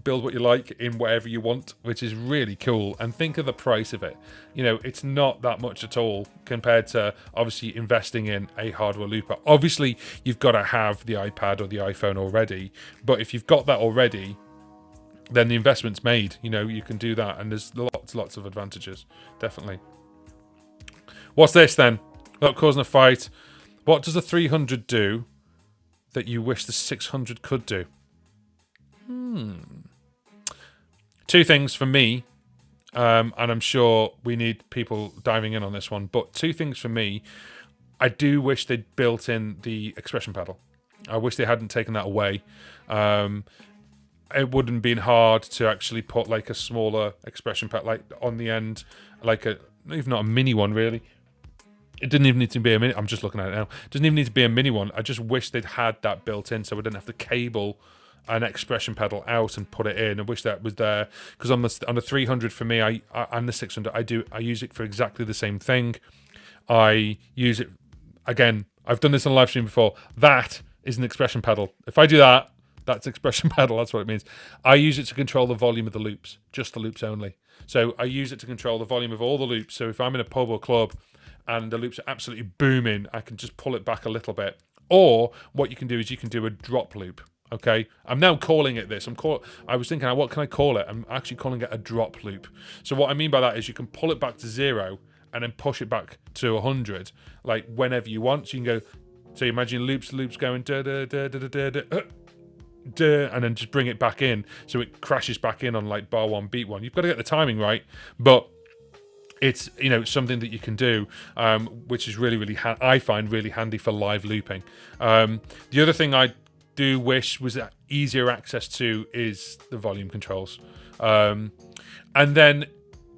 build what you like in whatever you want, which is really cool. And think of the price of it. You know, it's not that much at all compared to obviously investing in a hardware looper. Obviously, you've got to have the iPad or the iPhone already. But if you've got that already, then the investment's made. You know, you can do that. And there's lots of advantages. Definitely. What's this then? Without causing a fight. What does the 300 do that you wish the 600 could do? Two things for me, and I'm sure we need people diving in on this one, but two things for me. I do wish they'd built in the expression pedal. I wish they hadn't taken that away. It wouldn't have been hard to actually put like a smaller expression pedal like on the end, like even not a mini one really. It didn't even need to be a mini. I'm just looking at it now. It doesn't even need to be a mini one. I just wish they'd had that built in, so we didn't have to cable an expression pedal out and put it in. I wish that was there, because on the 300 for me, I and the 600, I use it for exactly the same thing. I use it again. I've done this on a live stream before. That is an expression pedal. If I do that, that's expression pedal. That's what it means. I use it to control the volume of the loops, just the loops only. So I use it to control the volume of all the loops. So if I'm in a pub or club and the loops are absolutely booming, I can just pull it back a little bit. Or what you can do is you can do a drop loop. Okay, I'm now calling it this. I was thinking, what can I call it? I'm actually calling it a drop loop. So what I mean by that is you can pull it back to 0 and then push it back to 100, like whenever you want. So you can go. So you imagine loops going da da da da da da da, and then just bring it back in, so it crashes back in on like bar 1, beat 1. You've got to get the timing right, but it's something that you can do, which is really I find really handy for live looping. The other thing I do wish was easier access to is the volume controls, and then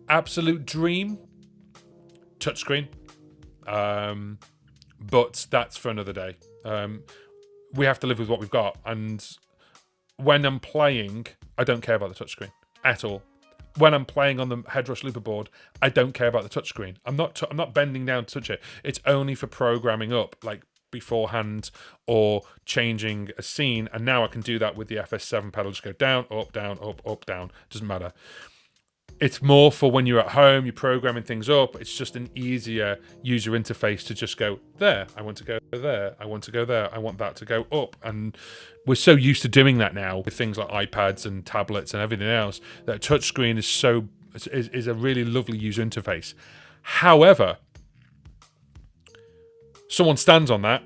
absolute dream touchscreen, but that's for another day. We have to live with what we've got, and when I'm playing, I don't care about the touchscreen at all. When I'm playing on the Headrush Looper board, I don't care about the touchscreen. I'm not bending down to touch it. It's only for programming up, like beforehand, or changing a scene. And now I can do that with the FS7 pedal. Just go down, up, down. Doesn't matter. It's more for when you're at home, you're programming things up. It's just an easier user interface to just go there. I want to go there. I want to go there. I want that to go up. And we're so used to doing that now with things like iPads and tablets and everything else, that touchscreen is a really lovely user interface. However, someone stands on that,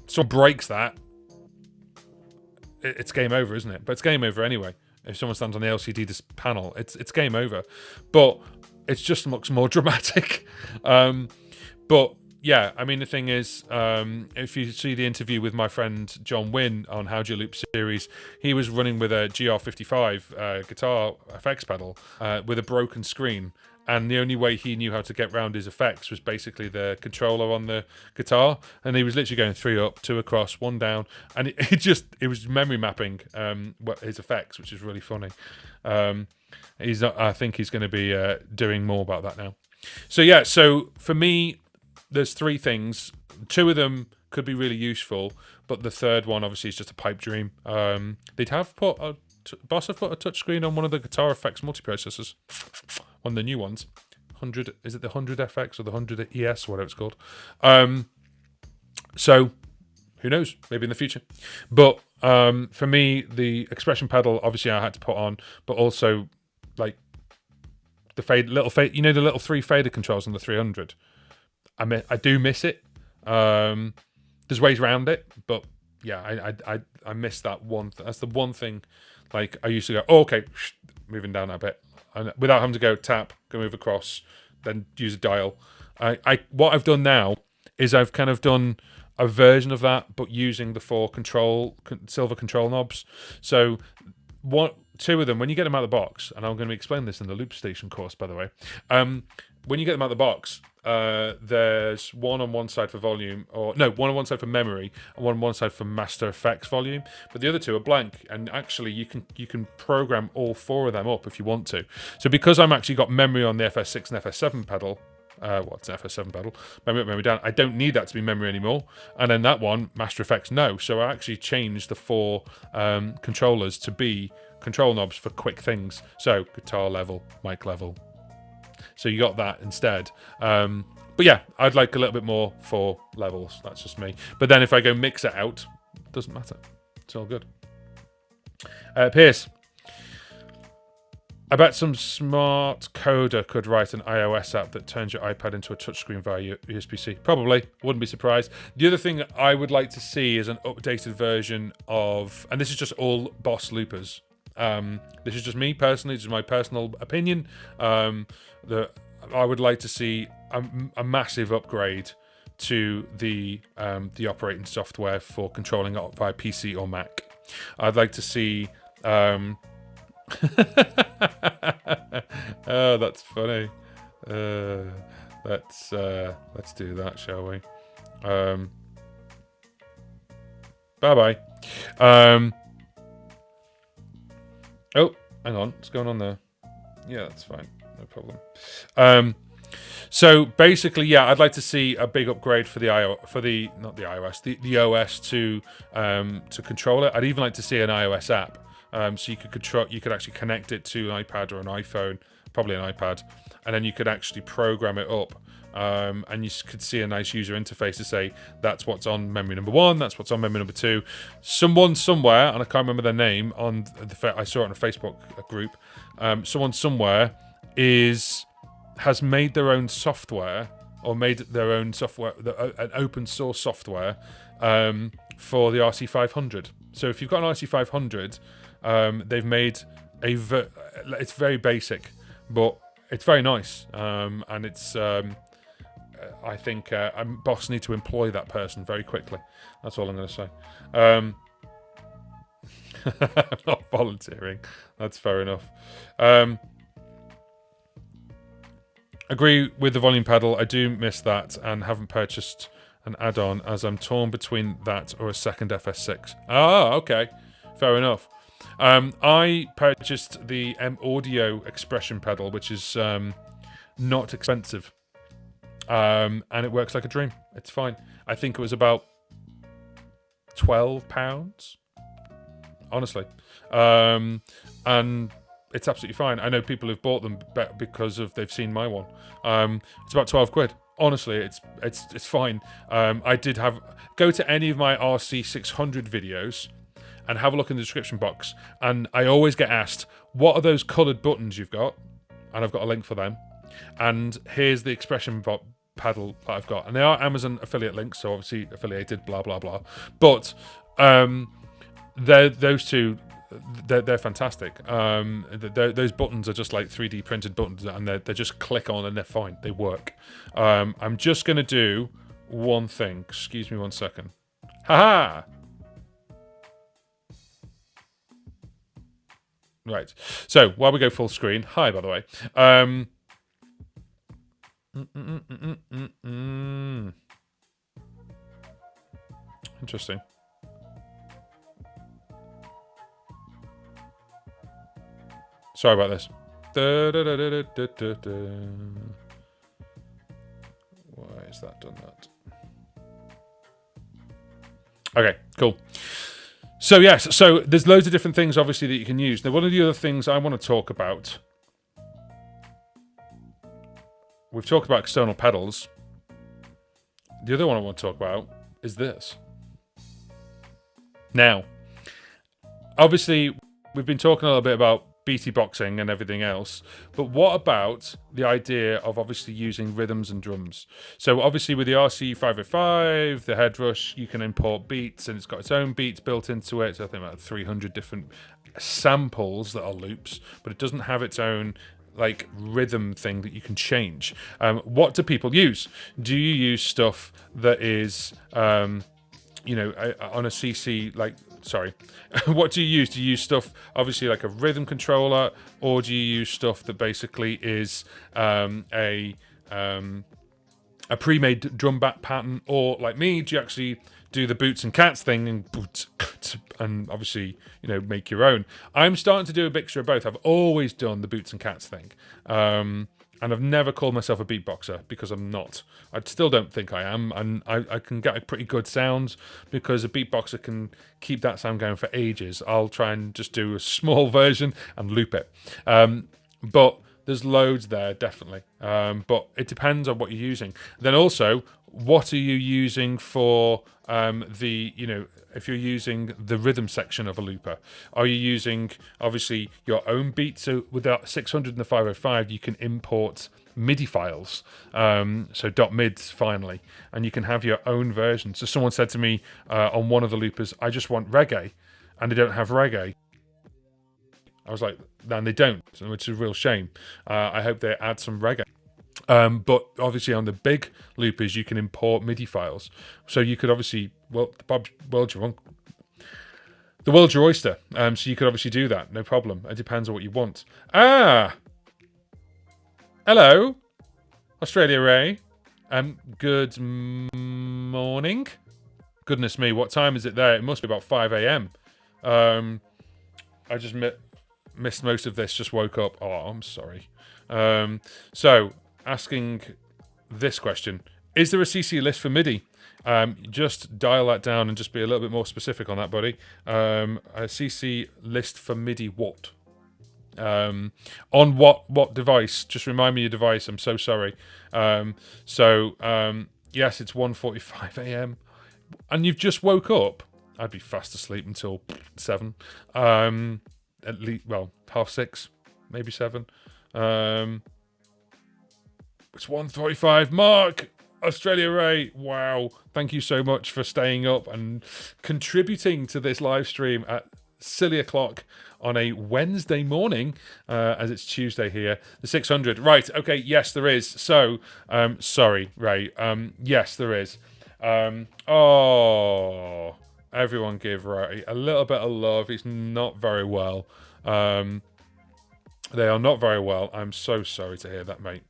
someone breaks that, it's game over, isn't it? But it's game over anyway. If someone stands on the LCD panel, it's game over. But it just looks more dramatic. But yeah, I mean, the thing is, if you see the interview with my friend John Wynn on How Do You Loop series, he was running with a GR55 guitar effects pedal with a broken screen. And the only way he knew how to get round his effects was basically the controller on the guitar. And he was literally going 3 up, 2 across, 1 down. And it was memory mapping his effects, which is really funny. I think he's going to be doing more about that now. So yeah, so for me, there's 3 things. 2 of them could be really useful, but the third one obviously is just a pipe dream. They'd have put Boss have put a touchscreen on one of the Guitar Effects multiprocessors. One of the new ones. 100, is it the 100FX or the 100 ES, whatever it's called? So who knows? Maybe in the future. But for me, the expression pedal, obviously I had to put on, but also like the little fade, the little 3 fader controls on the 300. I do miss it. There's ways around it, but yeah, I miss that one. That's the one thing. Like I used to go, okay, moving down that bit, and without having to go tap, go move across, then use a dial. What I've done now is I've kind of done a version of that, but using the 4 silver control knobs. So 2 of them, when you get them out of the box, and I'm going to explain this in the Loop Station course, by the way. When you get them out of the box, there's one on one side for volume, one on one side for memory, and one on one side for master effects volume. But the other 2 are blank, and actually you can program all 4 of them up if you want to. So because I'm actually got memory on the FS6 and FS7 pedal, it's an FS7 pedal, memory up, memory down, I don't need that to be memory anymore. And then that one, master effects, no. So I actually changed the 4 controllers to be control knobs for quick things. So guitar level, mic level. So you got that instead. But yeah, I'd like a little bit more for levels. That's just me. But then if I go mix it out, it doesn't matter. It's all good. Pierce. I bet some smart coder could write an iOS app that turns your iPad into a touchscreen via USB-C. Probably. Wouldn't be surprised. The other thing I would like to see is an updated version of, and this is just all Boss loopers, This is just me personally. This is my personal opinion. That I would like to see a massive upgrade to the operating software for controlling it via PC or Mac. I'd like to see. Oh, that's funny. Let's do that, shall we? Bye bye. Oh, hang on. What's going on there? Yeah, that's fine. No problem. So basically, yeah, I'd like to see a big upgrade for the the OS to control it. I'd even like to see an iOS app, so you could actually connect it to an iPad or an iPhone, probably an iPad, and then you could actually program it up. And you could see a nice user interface to say that's what's on memory number 1, that's what's on memory number 2. Someone somewhere, and I can't remember their name, I saw it on a Facebook group. Someone somewhere has made their own software, or made their own software, an open source software for the RC500. So if you've got an RC500, they've made it's very basic, but it's very nice, and it's. I think boss need to employ that person very quickly. That's all I'm going to say. I'm not volunteering. That's fair enough. Agree with the volume pedal. I do miss that and haven't purchased an add-on as I'm torn between that or a second FS6. Ah, okay. Fair enough. I purchased the audio expression pedal, which is not expensive. And it works like a dream. It's fine. I think it was about £12, honestly. And it's absolutely fine. I know people who've bought them because they've seen my one. It's about 12 quid. Honestly, it's fine. I did go to any of my RC600 videos and have a look in the description box. And I always get asked, what are those coloured buttons you've got? And I've got a link for them. And here's the expression pedal that I've got. And they are Amazon affiliate links, so obviously affiliated, blah, blah, blah. But those two, they're fantastic. Those buttons are just like 3D printed buttons, and they just click on and they're fine. They work. I'm just going to do one thing. Excuse me 1 second. Haha! Right. So, while we go full screen, hi, by the way. Interesting. Sorry about this. Why is that done that? Okay, cool. So yes, so there's loads of different things obviously that you can use. Now, one of the other things I want to talk about, we've talked about external pedals. The other one I want to talk about is this. Now, obviously, we've been talking a little bit about BT boxing and everything else, but what about the idea of obviously using rhythms and drums? So obviously with the RC505, the head rush, you can import beats, and it's got its own beats built into it. So I think about 300 different samples that are loops, but it doesn't have its own like rhythm thing that you can change. What do people use? Do you use stuff that is on a CC, like, sorry, what do you use? Do you use stuff obviously like a rhythm controller, or do you use stuff that basically is a pre-made drum back pattern, or like me, do you actually do the boots and cats thing and obviously make your own? I'm starting to do a mixture of both. I've always done the boots and cats thing, and I've never called myself a beatboxer because I'm not. I still don't think I am, and I can get a pretty good sound because a beatboxer can keep that sound going for ages. I'll try and just do a small version and loop it, but there's loads there, definitely. But it depends on what you're using. Then also, what are you using for if you're using the rhythm section of a looper? Are you using, obviously, your own beat? So with the 600 and the 505, you can import MIDI files, so .mids finally, and you can have your own version. So someone said to me on one of the loopers, I just want reggae, and they don't have reggae. I was like, and they don't, which is a real shame. I hope they add some reggae. But obviously on the big loopers, you can import MIDI files. So you could obviously, well, the world's your oyster. So you could obviously do that, no problem. It depends on what you want. Hello, Australia Ray. Good morning. Goodness me, what time is it there? It must be about 5 a.m. I just missed most of this, just woke up. Oh, I'm sorry. So, asking this question. Is there a CC list for MIDI? Just dial that down and just be a little bit more specific on that, buddy. A CC list for MIDI what? On what device? Just remind me your device. I'm so sorry. Yes, it's 1:45 a.m. and you've just woke up. I'd be fast asleep until 7. At least, well, 6:30, maybe 7. It's 1:45. Mark, Australia Ray. Wow. Thank you so much for staying up and contributing to this live stream at silly o'clock on a Wednesday morning, as it's Tuesday here. The 600. Right. Okay. Yes, there is. So, sorry, Ray. Yes, there is. Everyone give Ray a little bit of love. He's not very well. They are not very well. I'm so sorry to hear that, mate.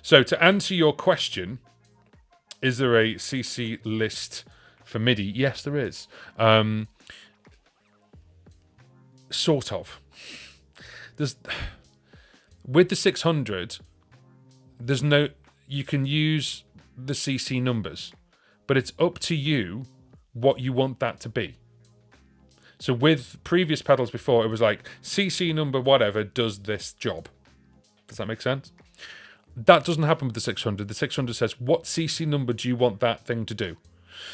So to answer your question, is there a CC list for MIDI? Yes, there is. Sort of. There's with the 600. There's no. You can use the CC numbers, but it's up to you what you want that to be. So with previous pedals before, it was like CC number whatever does this job. Does that make sense? That doesn't happen with the 600. The 600 says, what CC number do you want that thing to do?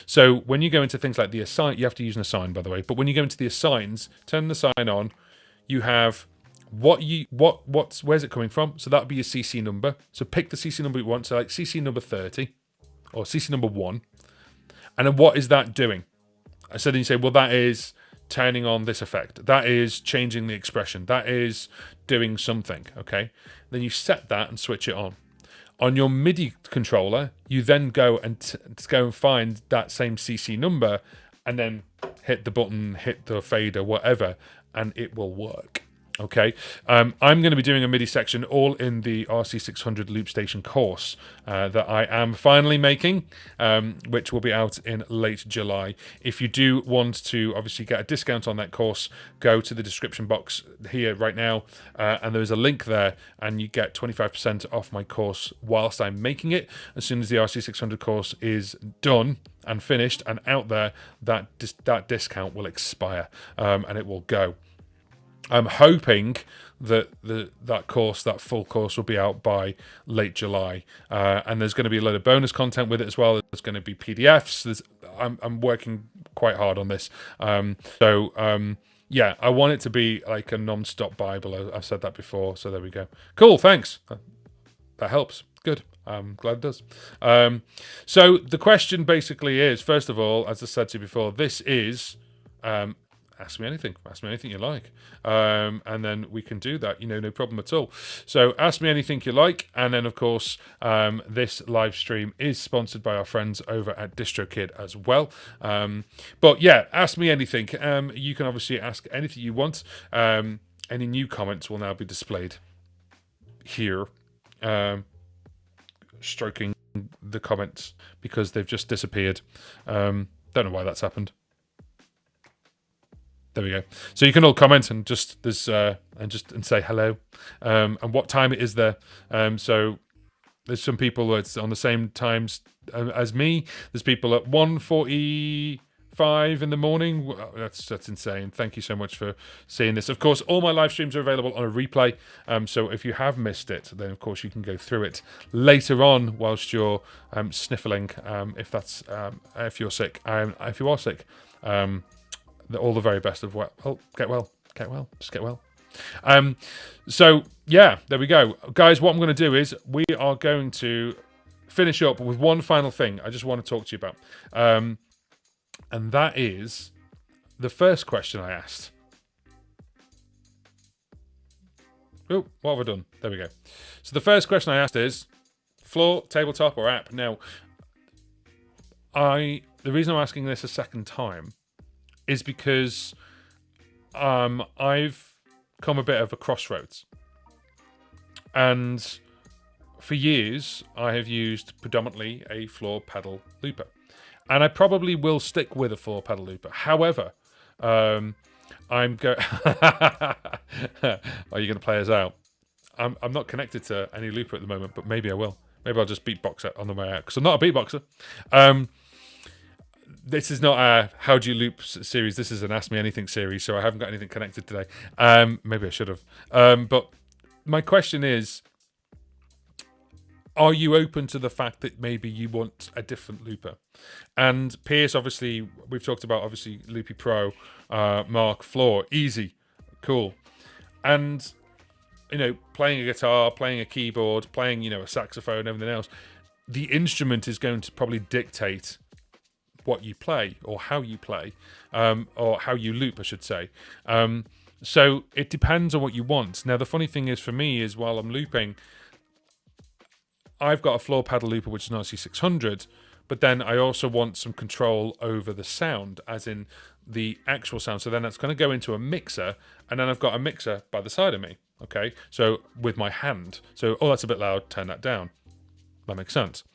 So when you go into things like the assign, you have to use an assign, by the way. But when you go into the assigns, turn the assign on, you have where's it coming from? So that would be your CC number. So pick the CC number you want. So like CC number 30 or CC number 1. And then what is that doing? So then you say, well, that is turning on this effect. That is changing the expression. That is doing something, okay? Then you set that and switch it on. On your MIDI controller, you then go and find that same CC number and then hit the button, hit the fader, whatever, and it will work. Okay, I'm going to be doing a MIDI section all in the RC600 Loop Station course that I am finally making, which will be out in late July. If you do want to obviously get a discount on that course, go to the description box here right now, and there's a link there, and you get 25% off my course whilst I'm making it. As soon as the RC600 course is done and finished and out there, that discount will expire, and it will go. I'm hoping that that full course will be out by late July, and there's going to be a lot of bonus content with it as well. There's going to be PDFs. I'm working quite hard on this. Yeah, I want it to be like a non-stop Bible. I've said that before, so there we go. Cool, thanks. That helps. Good. I'm glad it does. So the question basically is, first of all, as I said to you before, this is... ask me anything you like, and then we can do that, no problem at all. So ask me anything you like, and then of course this live stream is sponsored by our friends over at DistroKid as well. But yeah, ask me anything. You can obviously ask anything you want. Any new comments will now be displayed here, stroking the comments because they've just disappeared. Don't know why that's happened. There we go. So you can all comment and just say hello, and what time it is there. So there's some people that's on the same times as me. There's people at 1:45 in the morning. Wow, that's insane. Thank you so much for seeing this. Of course, all my live streams are available on a replay. So if you have missed it, then of course you can go through it later on whilst you're sniffling. If you're sick, if you are sick. All the very best of get well, just get well. So yeah, there we go, guys. What I'm going to do is we are going to finish up with one final thing I just want to talk to you about, and that is the first question I asked. Oh, what have I done? There we go. So the first question I asked is floor, tabletop, or app. Now, the reason I'm asking this a second time is because I've come a bit of a crossroads, and for years I have used predominantly a floor pedal looper, and I probably will stick with a floor pedal looper. However, I'm going. Are you going to play us out? I'm not connected to any looper at the moment, but maybe I will. Maybe I'll just beatbox it on the way out because I'm not a beatboxer. This is not a How Do You Loop series. This is an Ask Me Anything series, so I haven't got anything connected today. Maybe I should have. But my question is, are you open to the fact that maybe you want a different looper? And Pierce, obviously, we've talked about, obviously, Loopy Pro, Mark, Floor, easy, cool. And, playing a guitar, playing a keyboard, playing, a saxophone, everything else, the instrument is going to probably dictate what you play or how you play, or how you loop, I should say. So it depends on what you want. Now, the funny thing is for me is while I'm looping, I've got a floor pedal looper, which is an RC600, but then I also want some control over the sound, as in the actual sound. So then that's going to go into a mixer, and then I've got a mixer by the side of me, okay? So with my hand. So, that's a bit loud, turn that down. That makes sense.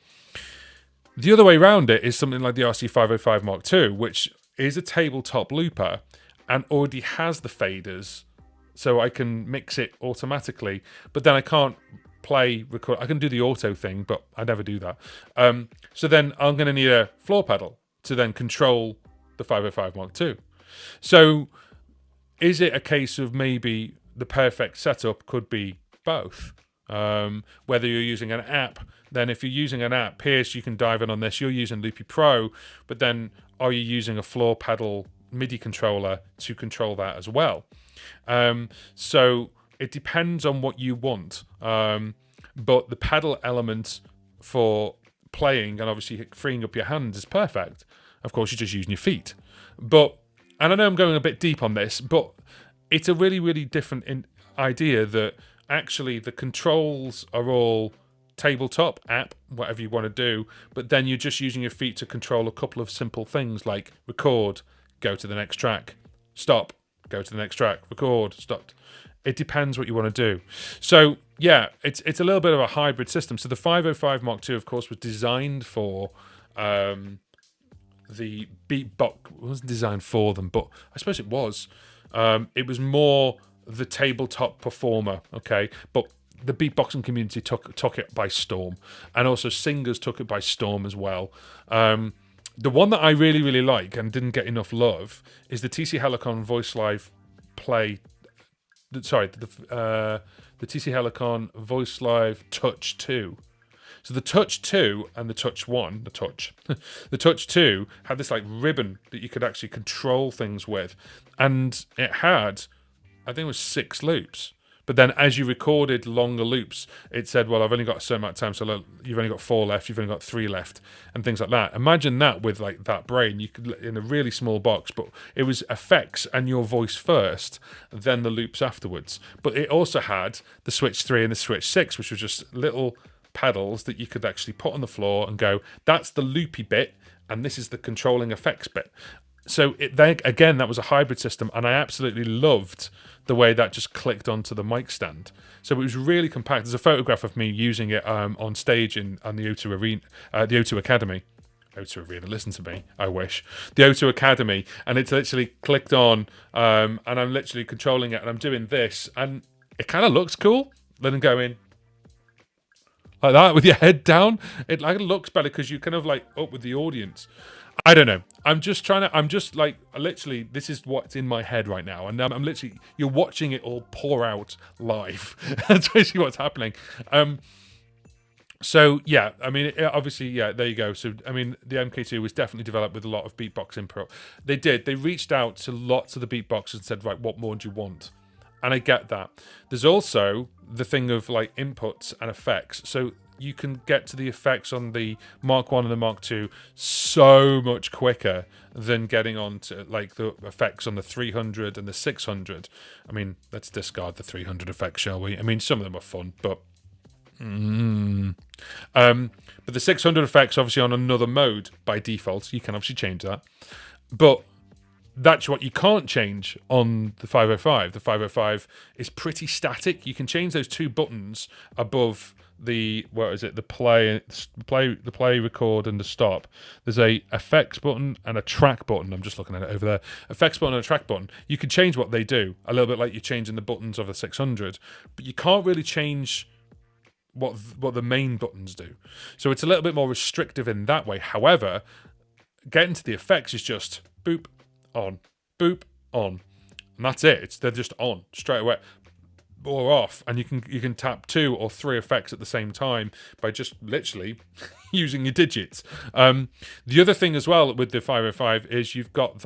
The other way around it is something like the RC505 Mark II, which is a tabletop looper and already has the faders, so I can mix it automatically, but then I can't record. I can do the auto thing, but I never do that. So then I'm going to need a floor pedal to then control the 505 Mark II. So is it a case of maybe the perfect setup could be both? Whether you're using an app, then if you're using an app, Pierce, you can dive in on this. You're using Loopy Pro, but then are you using a floor pedal MIDI controller to control that as well? So it depends on what you want. But the pedal element for playing and obviously freeing up your hands is perfect. Of course, you're just using your feet. And I know I'm going a bit deep on this, but it's a really, really different idea that actually the controls are all tabletop, app, whatever you want to do, but then you're just using your feet to control a couple of simple things like record, go to the next track, stop, go to the next track, record, stop. It depends what you want to do. So yeah, it's a little bit of a hybrid system. So the 505 Mark II, of course, was designed for the beatbox. It wasn't designed for them, but I suppose it was. It was more the tabletop performer, okay? But the beatboxing community took it by storm, and also singers took it by storm as well. The one that I really, really like and didn't get enough love is the TC Helicon Voice Live Play. Sorry, the TC Helicon Voice Live Touch 2. So the Touch 2 and the Touch 1, the Touch 2 had this like ribbon that you could actually control things with. And it had, I think it was 6 loops. But then as you recorded longer loops, it said, well, I've only got a certain amount of time, so you've only got 4 left, you've only got 3 left, and things like that. Imagine that with like that brain, you could in a really small box, but it was effects and your voice first, then the loops afterwards. But it also had the Switch 3 and the Switch 6, which was just little pedals that you could actually put on the floor and go, that's the loopy bit, and this is the controlling effects bit. So again, that was a hybrid system, and I absolutely loved the way that just clicked onto the mic stand. So it was really compact. There's a photograph of me using it on stage on the O2 Arena, the O2 Academy. O2 Arena, listen to me, I wish. The O2 Academy, and it's literally clicked on, and I'm literally controlling it, and I'm doing this, and it kind of looks cool. Let them go in. Like that, with your head down. It like looks better because you kind of like up with the audience. I don't know. I'm just like, literally, this is what's in my head right now. And I'm literally, you're watching it all pour out live. That's basically what's happening. So, yeah, I mean, obviously, yeah, there you go. So, I mean, the MK2 was definitely developed with a lot of beatbox input. They did. They reached out to lots of the beatboxers and said, right, what more do you want? And I get that. There's also the thing of like inputs and effects. So you can get to the effects on the Mark 1 and the Mark 2 so much quicker than getting on to like the effects on the 300 and the 600. I mean, let's discard the 300 effects, shall we? I mean, some of them are fun, but but the 600 effects obviously on another mode by default. You can obviously change that, but that's what you can't change on the 505. The 505 is pretty static. You can change those two buttons above the the play, record, and the stop. There's a effects button and a track button. I'm just looking at it over there. Effects button and a track button. You can change what they do a little bit like you're changing the buttons of a 600, but you can't really change what the main buttons do. So it's a little bit more restrictive in that way. However, getting to the effects is just boop on, boop on, and that's it. They're just on straight away or off, and you can tap 2 or 3 effects at the same time by just literally using your digits. The other thing as well with the 505 is you've got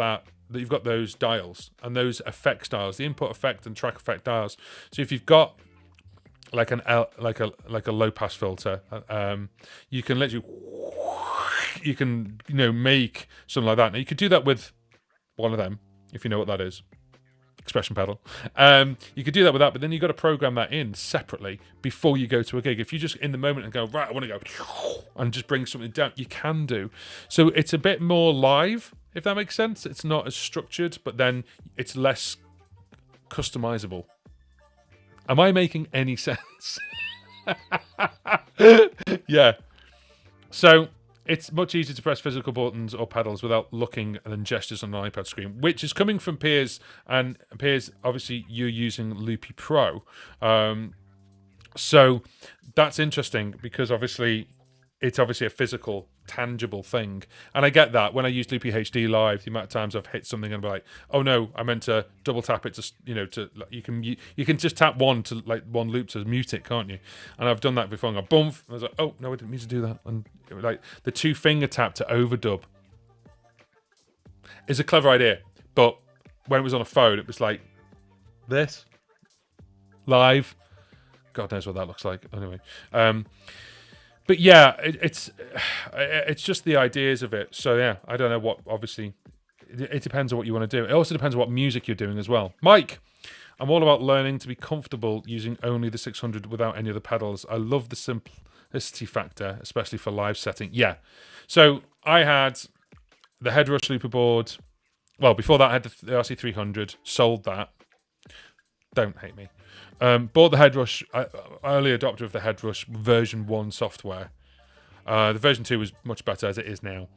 those dials and those effects dials, the input effect and track effect dials. So if you've got like a low pass filter, you can literally make something like that. Now you could do that with one of them if you know what that is. Expression pedal. You could do that with that, but then you've got to program that in separately before you go to a gig. If you just in the moment and go, right, I want to go and just bring something down, you can do. So it's a bit more live, if that makes sense. It's not as structured, but then it's less customizable. Am I making any sense? Yeah. So it's much easier to press physical buttons or pedals without looking and then gestures on an iPad screen, which is coming from Piers. And Piers, obviously, you're using Loopy Pro. So that's interesting because obviously it's obviously a physical, tangible thing. And I get that. When I use Loopy HD Live, the amount of times I've hit something and be like, oh no, I meant to double tap it to, you can just tap one loop to mute it, can't you? And I've done that before and go, boom. And I was like, oh no, I didn't mean to do that. And like the 2-finger tap to overdub is a clever idea. But when it was on a phone, it was like this live. God knows what that looks like. Anyway, but yeah, it's just the ideas of it. So yeah, I don't know what. Obviously, it depends on what you want to do. It also depends on what music you're doing as well. Mike, I'm all about learning to be comfortable using only the 600 without any of the pedals. I love the simplicity factor, especially for live setting. Yeah. So I had the Headrush looper board. Well, before that, I had the RC300. Sold that. Don't hate me. Bought the Headrush, early adopter of the Headrush version 1 software. The version 2 was much better as it is now.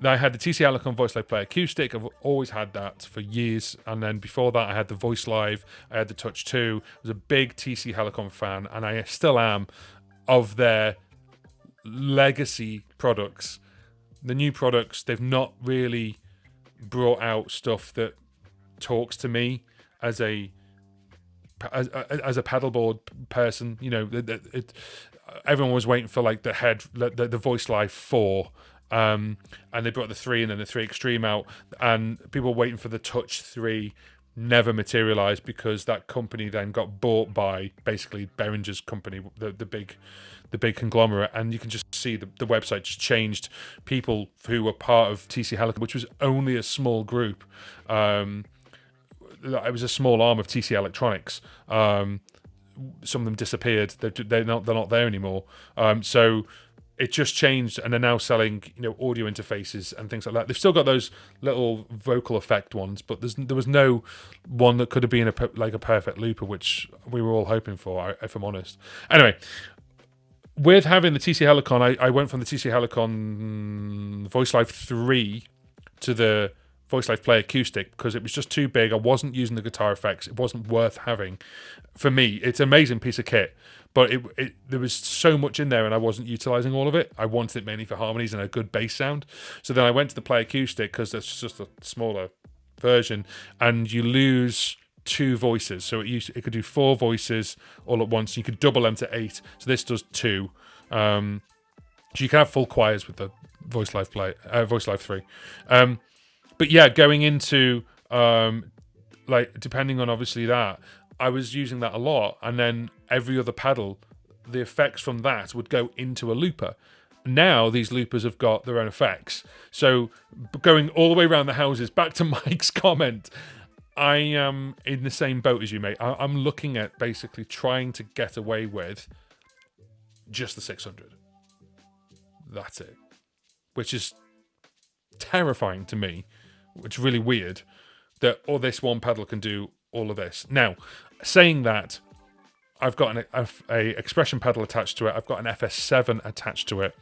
Then I had the TC Helicon Voice Live Play Acoustic. I've always had that for years. And then before that, I had the Voice Live. I had the Touch 2. I was a big TC Helicon fan, and I still am, of their legacy products. The new products, they've not really brought out stuff that talks to me as a pedalboard person. Everyone was waiting for like the Voice Live 4, and they brought the 3 and then the 3 Extreme out, and people were waiting for the Touch 3. Never materialized because that company then got bought by basically Behringer's company, the big conglomerate, and you can just see the website just changed. People who were part of TC Helicon, which was only a small group. It was a small arm of TC Electronics. Some of them disappeared. They're not there anymore. So it just changed, and they're now selling audio interfaces and things like that. They've still got those little vocal effect ones, but there was no one that could have been a perfect looper, which we were all hoping for, if I'm honest. Anyway, with having the TC Helicon, I went from the TC Helicon Voice Live 3 to the Voice Live Play Acoustic because it was just too big. I wasn't using the guitar effects. It wasn't worth having. For me, it's an amazing piece of kit, but there was so much in there and I wasn't utilising all of it. I wanted it mainly for harmonies and a good bass sound. So then I went to the Play Acoustic because it's just a smaller version, and you lose 2 voices. So it could do 4 voices all at once. You could double them to 8. So this does 2. So you can have full choirs with the Voice Live 3. But yeah, going into depending on obviously that, I was using that a lot, and then every other pedal the effects from that would go into a looper. Now these loopers have got their own effects. So going all the way around the houses, back to Mike's comment, I am in the same boat as you, mate. I'm looking at basically trying to get away with just the 600. That's it. Which is terrifying to me. Which is really weird that this one pedal can do all of this. Now, saying that, I've got a expression pedal attached to it. I've got an FS7 attached to it.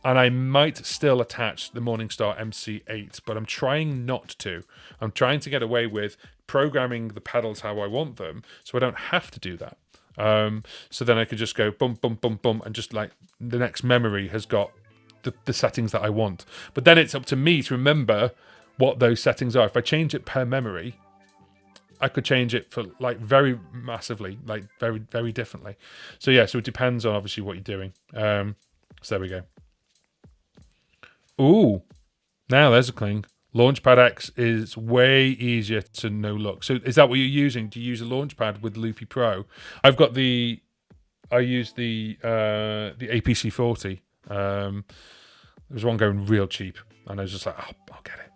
And I might still attach the Morningstar MC8, but I'm trying not to. I'm trying to get away with programming the pedals how I want them, so I don't have to do that. So then I could just go bump, bump, bump, bump, and just like the next memory has got the settings that I want. But then it's up to me to remember what those settings are. If I change it per memory, I could change it for like very massively, like very, very differently. So yeah, so it depends on obviously what you're doing. So there we go. Ooh, now there's a cling. Launchpad X is way easier to no look. So is that what you're using? Do you use a Launchpad with Loopy Pro? I use the APC 40. There was one going real cheap, and I was just like, oh, I'll get it.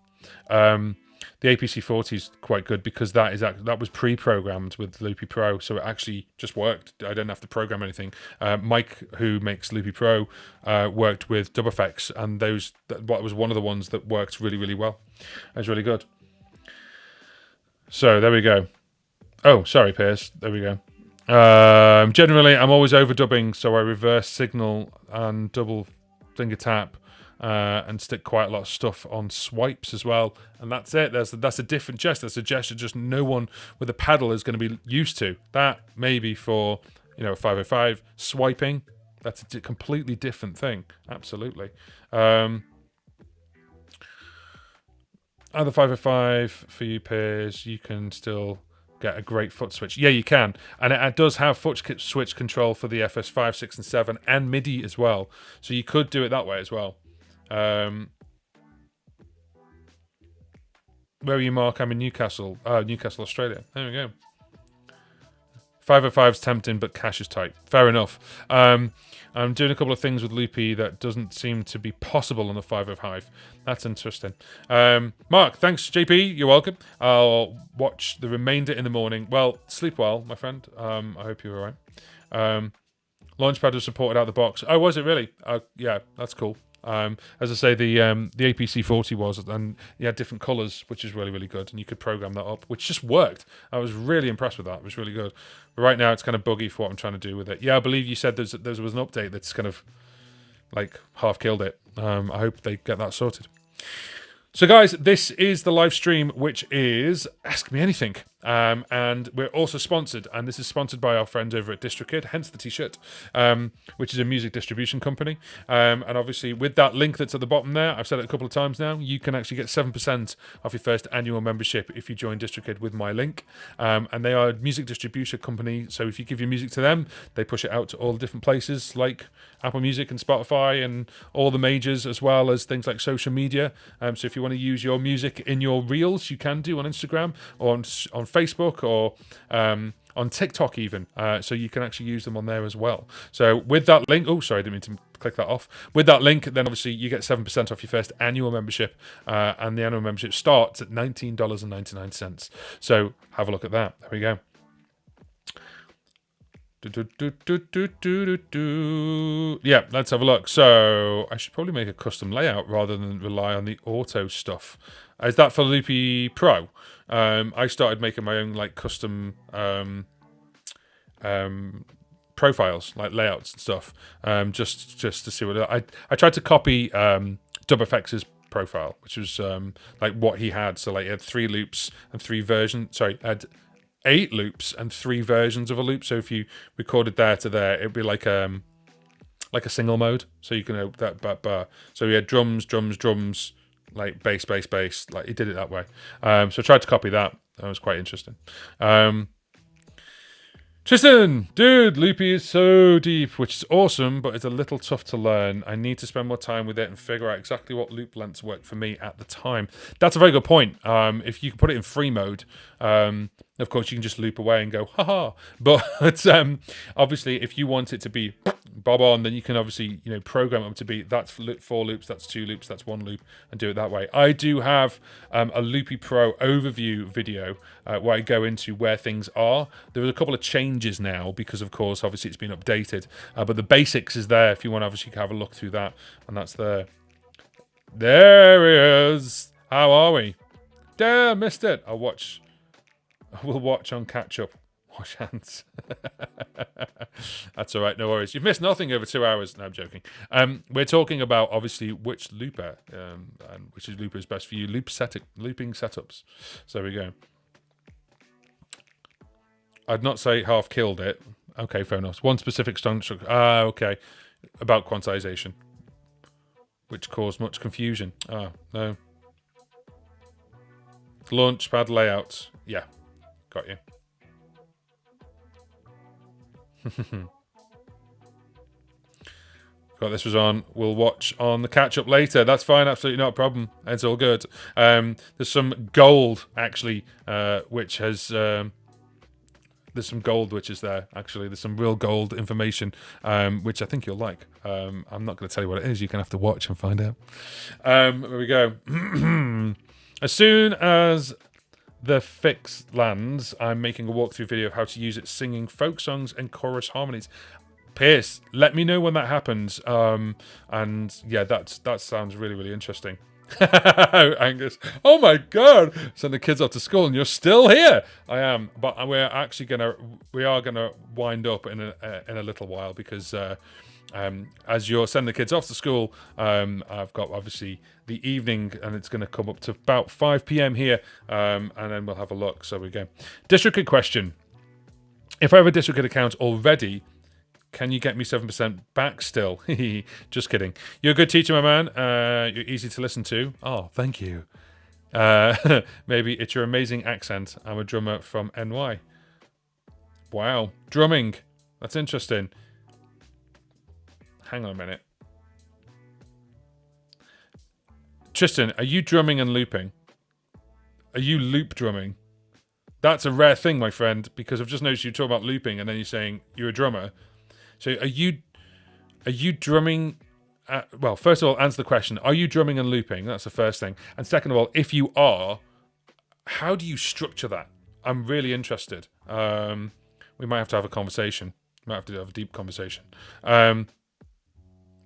The APC 40 is quite good because that was pre-programmed with Loopy Pro, so it actually just worked. I didn't have to program anything. Mike, who makes Loopy Pro, worked with dub effects, and that was one of the ones that worked really, really well. It was really good. So there we go. Oh, sorry, Piers. There we go. Generally, I'm always overdubbing, so I reverse signal and double finger tap. And stick quite a lot of stuff on swipes as well, and that's it. That's a different gesture. That's a gesture just no one with a pedal is going to be used to. That maybe for 505 swiping, that's a completely different thing. Absolutely. Other 505 for you, Piers, you can still get a great foot switch. Yeah, you can, and it does have foot switch control for the FS5, 6, and 7, and MIDI as well. So you could do it that way as well. Where are you, Mark? I'm in Newcastle, Australia. There we go. 505's tempting, but cash is tight. Fair enough. I'm doing a couple of things with Loopy that doesn't seem to be possible on the 505. That's interesting. Mark, thanks, JP. You're welcome. I'll watch the remainder in the morning. Well, sleep well, my friend. I hope you're all right. Launchpad was supported out the box. Oh, was it really? Yeah, that's cool. As I say, the APC 40 was, and you had different colours, which is really, really good, and you could program that up, which just worked. I was really impressed with that. It was really good. But right now, it's kind of buggy for what I'm trying to do with it. Yeah, I believe you said there was an update that's kind of like half killed it. I hope they get that sorted. So guys, this is the live stream, which is Ask Me Anything. And we're also sponsored, and this is sponsored by our friends over at DistroKid, hence the t-shirt, which is a music distribution company. And obviously with that link that's at the bottom there, I've said it a couple of times now, you can actually get 7% off your first annual membership if you join DistroKid with my link. And they are a music distribution company, so if you give your music to them, they push it out to all the different places like Apple Music and Spotify and all the majors, as well as things like social media. So if you want to use your music in your reels, you can do on Instagram or on Facebook or on TikTok even. So you can actually use them on there as well. So with that link, oh, sorry, I didn't mean to click that off. With that link, then obviously you get 7% off your first annual membership. And the annual membership starts at $19.99. So have a look at that. There we go. Yeah, let's have a look. So I should probably make a custom layout rather than rely on the auto stuff. Is that for Loopy Pro? I started making my own like custom profiles, like layouts and stuff, just to see what I tried to copy DubFX's profile, which was like what he had. So like he had 3 loops and 3 versions. Sorry, had 8 loops and 3 versions of a loop. So if you recorded there to there, it'd be like a single mode. So you can that. So we had drums, like bass, like he did it that way. So I tried to copy that. That was quite interesting. Tristan, dude, Loopy is so deep, which is awesome, but it's a little tough to learn. I need to spend more time with it and figure out exactly what loop lengths work for me at the time. That's a very good point. If you can put it in free mode, Of course, you can just loop away and go, haha. But obviously, if you want it to be bob on, then you can obviously, program them to be, that's 4 loops, that's 2 loops, that's 1 loop, and do it that way. I do have a Loopy Pro overview video where I go into where things are. There are a couple of changes now because, of course, obviously it's been updated. But the basics is there if you want to obviously have a look through that. And that's there. There he is. How are we? Damn, missed it. We'll watch on catch up. Wash hands. That's all right, no worries. You've missed nothing over 2 hours. No, I'm joking. We're talking about obviously which looper and which looper is best for you. Looping setups. So there we go. I'd not say half killed it. Okay, fair enough. One specific structure. Okay. About quantization, which caused much confusion. No. Launchpad layouts. Yeah. Got you. Got this was on. We'll watch on the catch up later. That's fine. Absolutely not a problem. It's all good. There's some gold actually, which has. There's some gold which is there. Actually, there's some real gold information, which I think you'll like. I'm not going to tell you what it is. You're going to have to watch and find out. There we go. As soon as the fix lands, I'm making a walkthrough video of how to use it singing folk songs and chorus harmonies. Pierce, let me know when that happens. And yeah, that sounds really, really interesting. Angus, oh my god, send the kids off to school and you're still here. I am, but we are gonna wind up in a little while because as you're sending the kids off to school, I've got obviously the evening, and it's going to come up to about 5 p.m. here, and then we'll have a look. So we go. DistroKid question: if I have a DistroKid account already, can you get me 7% back still? Just kidding. You're a good teacher, my man. You're easy to listen to. Oh, thank you. Maybe it's your amazing accent. I'm a drummer from NY. Wow, drumming. That's interesting. Hang on a minute. Tristan, are you drumming and looping? Are you loop drumming? That's a rare thing, my friend, because I've just noticed you talk about looping and then you're saying you're a drummer. So are you drumming? Well, first of all, answer the question. Are you drumming and looping? That's the first thing. And second of all, if you are, how do you structure that? I'm really interested. We might have to have a conversation. Might have to have a deep conversation.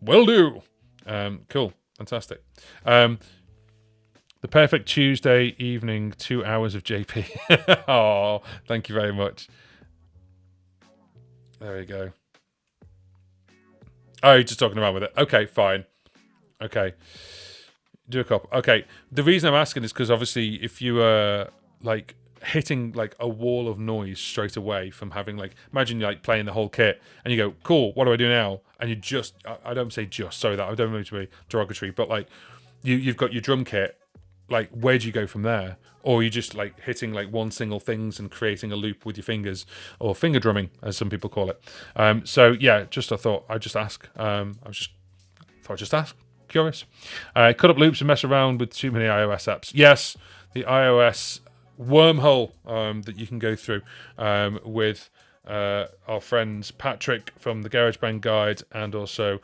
Will do. Cool. Fantastic. The perfect Tuesday evening, 2 hours of JP. Oh, thank you very much. There we go. Oh, you're just talking around with it. Okay, fine. Okay. Do a couple. Okay. The reason I'm asking is because obviously if you are like hitting like a wall of noise straight away from having like, imagine you're like playing the whole kit and you go, cool, what do I do now? And you just, I don't say just, sorry that I don't mean to be derogatory, but like you've got your drum kit, like where do you go from there? Or you just like hitting like one single things and creating a loop with your fingers, or finger drumming as some people call it. So yeah, I thought I'd just ask. I'd just ask. Curious. Cut up loops and mess around with too many iOS apps. Yes, the iOS wormhole that you can go through with our friends Patrick from the GarageBand Guide and also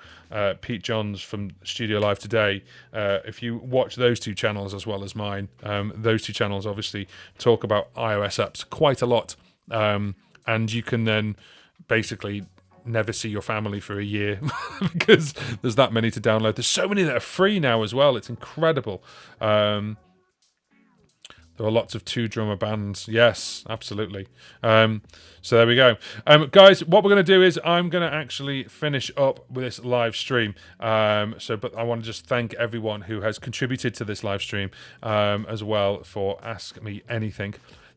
Pete Johns from Studio Live Today. If you watch those two channels as well as mine, those two channels obviously talk about iOS apps quite a lot, and you can then basically never see your family for a year because there's that many to download. There's so many that are free now as well. It's incredible. There are lots of two-drummer bands. Yes, absolutely. So there we go. Guys, what we're going to do is I'm going to actually finish up with this live stream. But I want to just thank everyone who has contributed to this live stream as well for Ask Me Anything.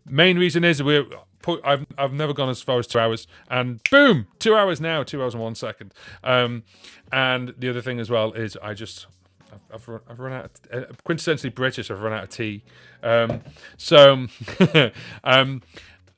Main reason is I've never gone as far as 2 hours, and boom, 2 hours now, 2 hours and 1 second. And the other thing as well is I've run out of, quintessentially British, I've run out of tea.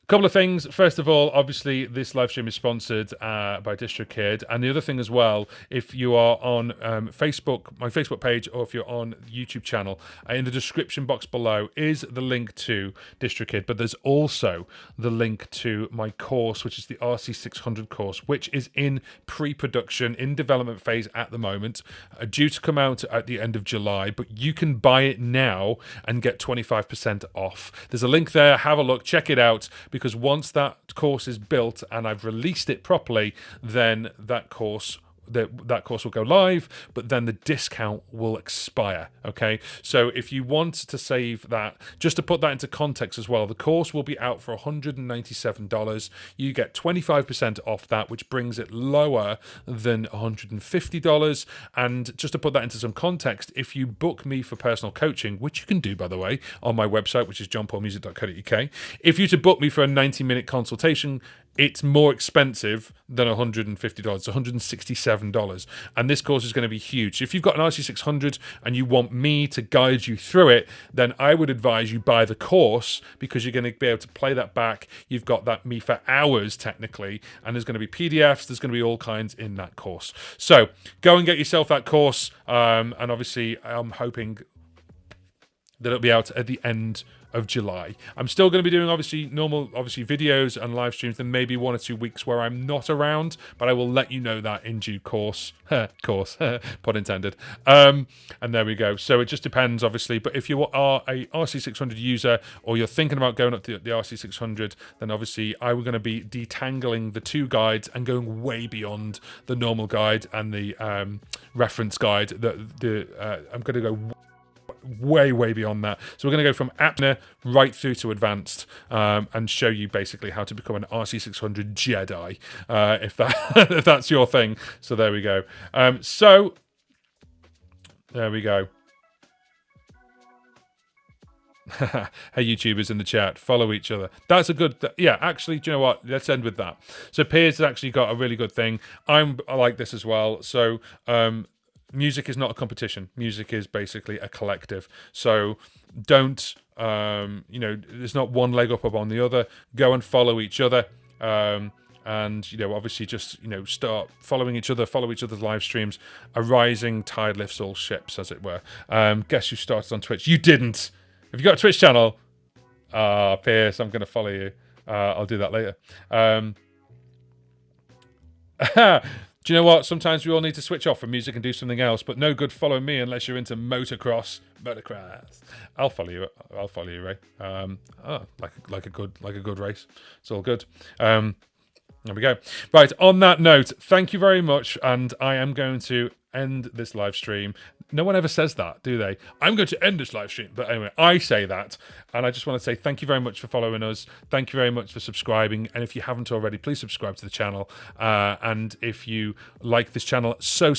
Couple of things. First of all, obviously, this live stream is sponsored by DistroKid. And the other thing as well, if you are on Facebook, my Facebook page, or if you're on YouTube channel, in the description box below is the link to DistroKid. But there's also the link to my course, which is the RC600 course, which is in pre-production, in development phase at the moment, due to come out at the end of July. But you can buy it now and get 25% off. There's a link there. Have a look. Check it out. Because once that course is built and I've released it properly, then that course will go live, but then the discount will expire. Okay, so if you want to save that, just to put that into context as well, the course will be out for $197. You get 25% off that, which brings it lower than $150. And just to put that into some context, if you book me for personal coaching, which you can do, by the way, on my website, which is johnpaulmusic.co.uk, if you to book me for a 90-minute consultation, it's more expensive than $150. It's $167. And this course is going to be huge. If you've got an RC600 and you want me to guide you through it, then I would advise you buy the course, because you're going to be able to play that back. You've got that me for hours, technically, and there's going to be PDFs. There's going to be all kinds in that course. So go and get yourself that course. And obviously, I'm hoping that it'll be out at the end of July. I'm still going to be doing normal videos and live streams. There may be 1 or 2 weeks where I'm not around, but I will let you know that in due course. Pun intended. And there we go. So it just depends, obviously. But if you are a RC600 user, or you're thinking about going up to the RC600, then obviously I was going to be detangling the two guides and going way beyond the normal guide and the reference guide. I'm going to go way beyond that. So we're going to go from beginner right through to advanced, and show you basically how to become an RC600 Jedi, if if that's your thing. So there we go. So there we go. Hey, YouTubers in the chat, follow each other. That's a good yeah, actually, do you know what, let's end with that. So Piers has actually got a really good thing. I like this as well. So music is not a competition. Music is basically a collective. So don't, there's not one leg up on the other. Go and follow each other. And, obviously just, start following each other, follow each other's live streams. A rising tide lifts all ships, as it were. Guess who started on Twitch? You didn't. Have you got a Twitch channel? Pierce, I'm going to follow you. I'll do that later. Do you know what? Sometimes we all need to switch off from music and do something else, but no good following me unless you're into motocross. I'll follow you. I'll follow you, Ray. Like a good race. It's all good. There we go. Right, on that note, thank you very much, and I am going to end this live stream. No one ever says that, do they? I'm going to end this live stream. But anyway, I say that. And I just want to say thank you very much for following us. Thank you very much for subscribing. And if you haven't already, please subscribe to the channel. And if you like this channel so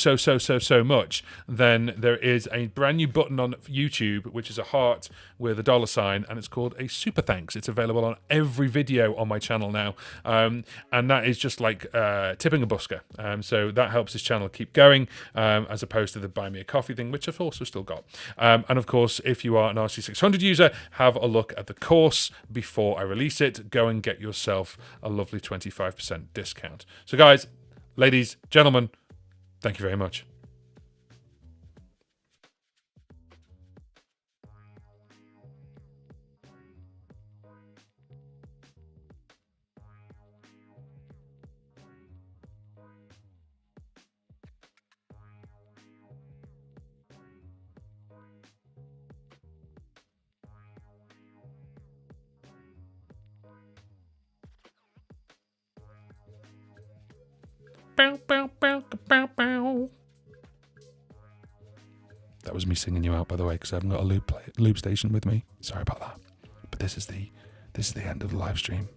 much, then there is a brand new button on YouTube, which is a heart with a $sign, and it's called a super thanks. It's available on every video on my channel now. And that is just like tipping a busker. So that helps this channel keep going, as opposed to the buy me a coffee thing, which I've also still got. And of course, if you are an RC600 user, have a look at the course before I release it. Go and get yourself a lovely 25% discount. So guys, ladies, gentlemen, thank you very much. Bow, bow, bow, bow, bow. That was me singing you out, by the way, because I haven't got a loop station with me. Sorry about that. But this is the end of the live stream.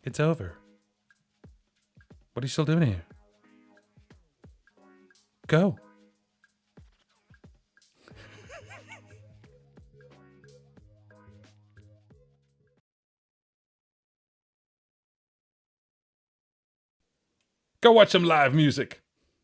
It's over. What are you still doing here? Go. Go watch some live music.